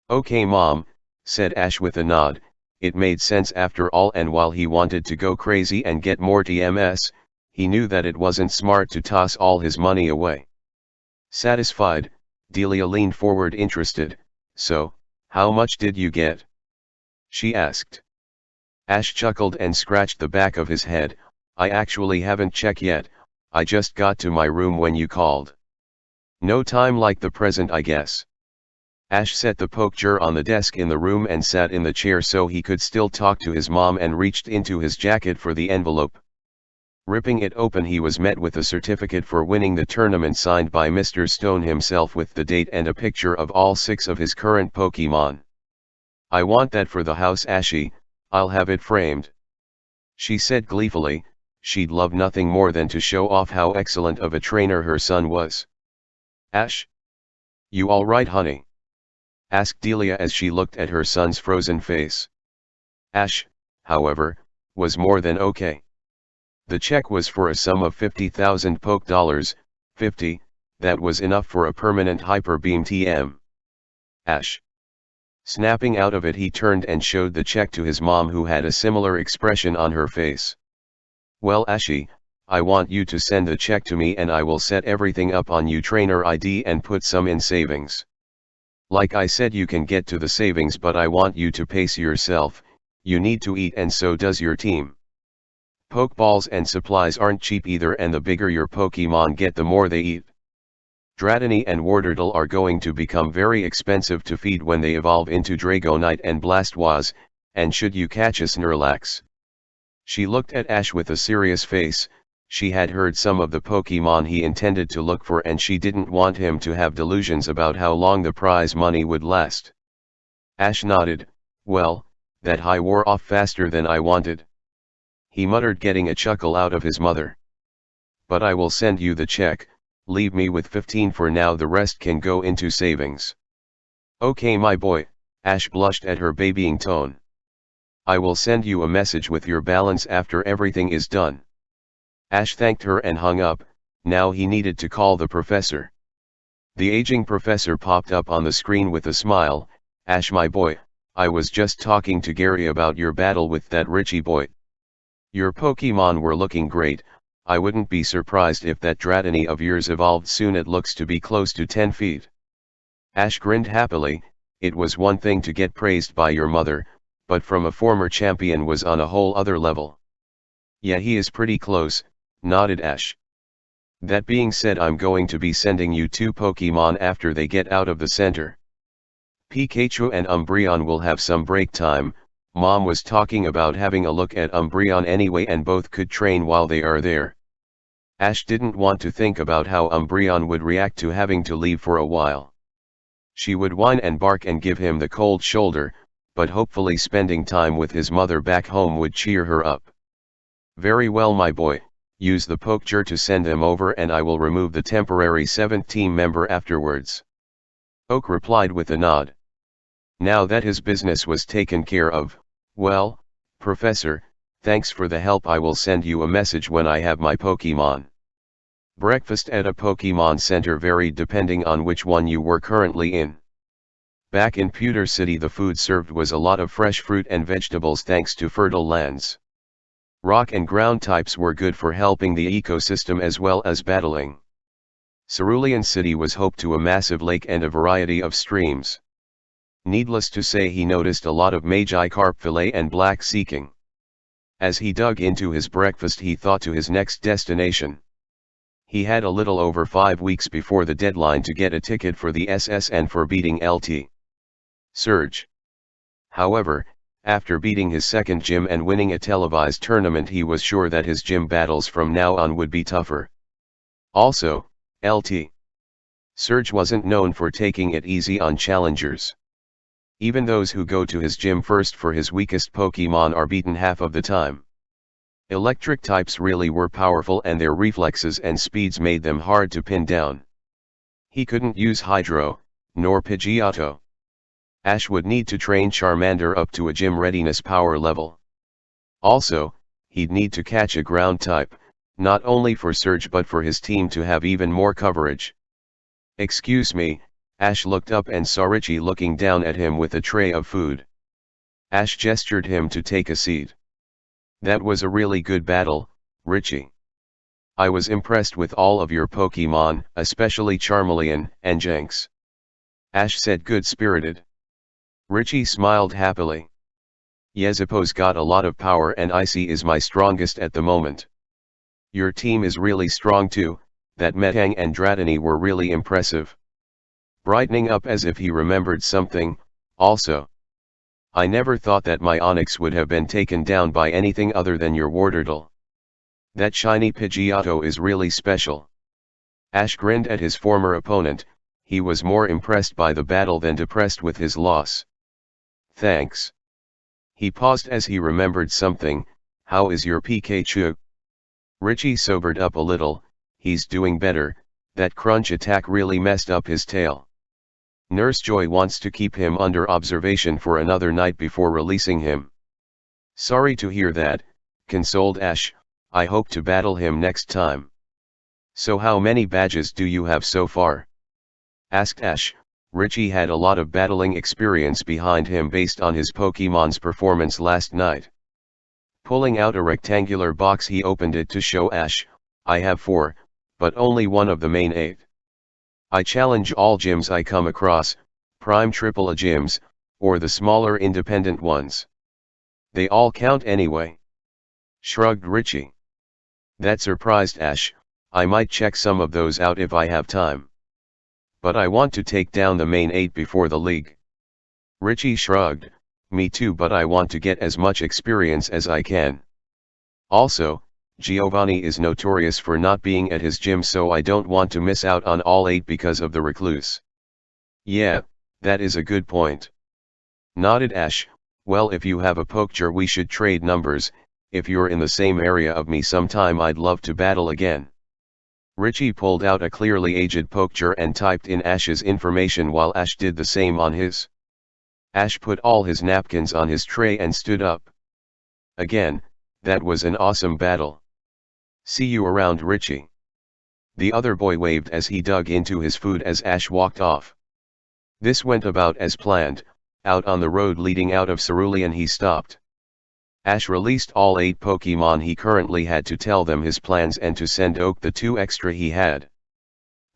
"Okay, Mom," said Ash with a nod. It made sense after all, and while he wanted to go crazy and get more TMS, he knew that it wasn't smart to toss all his money away. Satisfied, Delia leaned forward interested. "So, how much did you get?" she asked. Ash chuckled and scratched the back of his head. "I actually haven't checked yet, I just got to my room when you called." "No time like the present, I guess." Ash set the poker on the desk in the room and sat in the chair so he could still talk to his mom, and reached into his jacket for the envelope. Ripping it open, he was met with a certificate for winning the tournament signed by Mr. Stone himself with the date and a picture of all 6 of his current Pokemon. "I want that for the house, Ashy. I'll have it framed," she said gleefully. She'd love nothing more than to show off how excellent of a trainer her son was. "Ash? You all right, honey?" asked Delia as she looked at her son's frozen face. Ash, however, was more than okay. The check was for a sum of 50,000 poke dollars, 50, that was enough for a permanent hyper beam TM. Ash. Snapping out of it, he turned and showed the check to his mom, who had a similar expression on her face. Well Ashi, I want you to send the check to me and I will set everything up on you trainer ID and put some in savings. Like I said, you can get to the savings, but I want you to pace yourself, you need to eat and so does your team. Pokeballs and supplies aren't cheap either, and the bigger your Pokemon get the more they eat. Dratini and Wartortle are going to become very expensive to feed when they evolve into Dragonite and Blastoise, and should you catch a Snorlax. She looked at Ash with a serious face. She had heard some of the Pokemon he intended to look for and she didn't want him to have delusions about how long the prize money would last. Ash nodded. Well, that high wore off faster than I wanted. He muttered, getting a chuckle out of his mother. But I will send you the check, leave me with 15 for now, the rest can go into savings. Okay my boy, Ash blushed at her babying tone. I will send you a message with your balance after everything is done. Ash thanked her and hung up. Now he needed to call the professor. The aging professor popped up on the screen with a smile. Ash my boy, I was just talking to Gary about your battle with that Richie boy. Your Pokemon were looking great. I wouldn't be surprised if that Dratini of yours evolved soon. It looks to be close to 10 feet. Ash grinned happily. It was one thing to get praised by your mother, but from a former champion was on a whole other level. Yeah, he is pretty close, nodded Ash. That being said, I'm going to be sending you 2 Pokemon after they get out of the center. Pikachu and Umbreon will have some break time. Mom was talking about having a look at Umbreon anyway, and both could train while they are there. Ash didn't want to think about how Umbreon would react to having to leave for a while. She would whine and bark and give him the cold shoulder, but hopefully spending time with his mother back home would cheer her up. Very well my boy, use the Pokejar to send them over and I will remove the temporary 7th team member afterwards. Oak replied with a nod. Now that his business was taken care of, well, Professor, thanks for the help. I will send you a message when I have my Pokemon. Breakfast at a Pokemon Center varied depending on which one you were currently in. Back in Pewter City, the food served was a lot of fresh fruit and vegetables thanks to fertile lands. Rock and ground types were good for helping the ecosystem as well as battling. Cerulean City was home to a massive lake and a variety of streams. Needless to say, he noticed a lot of Magikarp fillet and black sea king. As he dug into his breakfast, he thought to his next destination. He had a little over 5 weeks before the deadline to get a ticket for the SSN for beating LT Surge. However, after beating his second gym and winning a televised tournament, he was sure that his gym battles from now on would be tougher. Also, LT Surge wasn't known for taking it easy on challengers. Even those who go to his gym first for his weakest Pokemon are beaten half of the time. Electric types really were powerful and their reflexes and speeds made them hard to pin down. He couldn't use Hydro, nor Pidgeotto. Ash would need to train Charmander up to a gym readiness power level. Also, he'd need to catch a ground type, not only for Surge but for his team to have even more coverage. Excuse me, Ash looked up and saw Richie looking down at him with a tray of food. Ash gestured him to take a seat. That was a really good battle, Richie. I was impressed with all of your Pokemon, especially Charmeleon and Jynx. Ash said, good-spirited. Richie smiled happily. Yezippo's got a lot of power and Icy is my strongest at the moment. Your team is really strong too. That Metang and Dratini were really impressive. Brightening up as if he remembered something, also. I never thought that my Onix would have been taken down by anything other than your Wartortle. That shiny Pidgeotto is really special. Ash grinned at his former opponent. He was more impressed by the battle than depressed with his loss. Thanks. He paused as he remembered something. How is your Pikachu? Richie sobered up a little. He's doing better. That crunch attack really messed up his tail. Nurse Joy wants to keep him under observation for another night before releasing him. Sorry to hear that, consoled Ash. I hope to battle him next time. So how many badges do you have so far? Asked Ash. Richie had a lot of battling experience behind him based on his Pokemon's performance last night. Pulling out a rectangular box, he opened it to show Ash, "I have 4, but only one of the main 8. I challenge all gyms I come across, prime triple A gyms, or the smaller independent ones. They all count anyway." Shrugged Richie. That surprised Ash. "I might check some of those out if I have time. But I want to take down the main 8 before the league." Richie shrugged. "Me too, but I want to get as much experience as I can. Also, Giovanni is notorious for not being at his gym, so I don't want to miss out on all 8 because of the recluse." "Yeah, that is a good point," nodded Ash. "Well, if you have a poker we should trade numbers. If you're in the same area of me sometime I'd love to battle again." Richie pulled out a clearly aged poker and typed in Ash's information while Ash did the same on his. Ash put all his napkins on his tray and stood up. "Again, that was an awesome battle. See you around, Richie." The other boy waved as he dug into his food as Ash walked off. This went about as planned. Out on the road leading out of Cerulean he stopped. Ash released all 8 Pokemon he currently had to tell them his plans and to send Oak the 2 extra he had.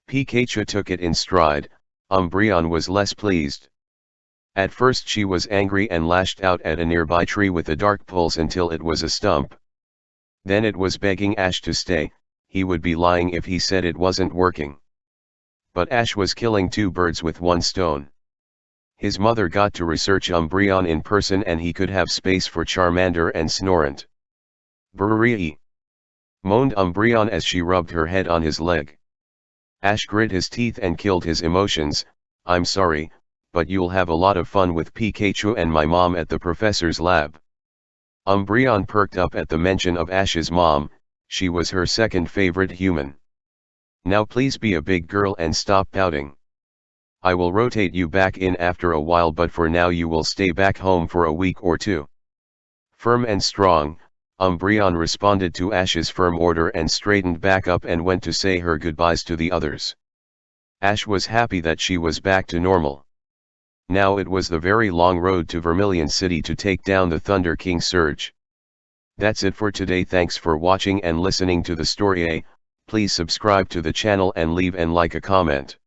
Pikachu took it in stride. Umbreon was less pleased. At first she was angry and lashed out at a nearby tree with a dark pulse until it was a stump. Then it was begging Ash to stay. He would be lying if he said it wasn't working. But Ash was killing 2 birds with 1 stone. His mother got to research Umbreon in person and he could have space for Charmander and Snorunt. "Brrree!" moaned Umbreon as she rubbed her head on his leg. Ash grit his teeth and killed his emotions. "I'm sorry, but you'll have a lot of fun with Pikachu and my mom at the professor's lab." Umbreon perked up at the mention of Ash's mom. She was her second favorite human. "Now please be a big girl and stop pouting. I will rotate you back in after a while, but for now you will stay back home for a week or 2. Firm and strong, Umbreon responded to Ash's firm order and straightened back up and went to say her goodbyes to the others. Ash was happy that she was back to normal. Now it was the very long road to Vermilion City to take down the Thunder King Surge. That's it for today. Thanks for watching and listening to the story. Please subscribe to the channel and leave and like a comment.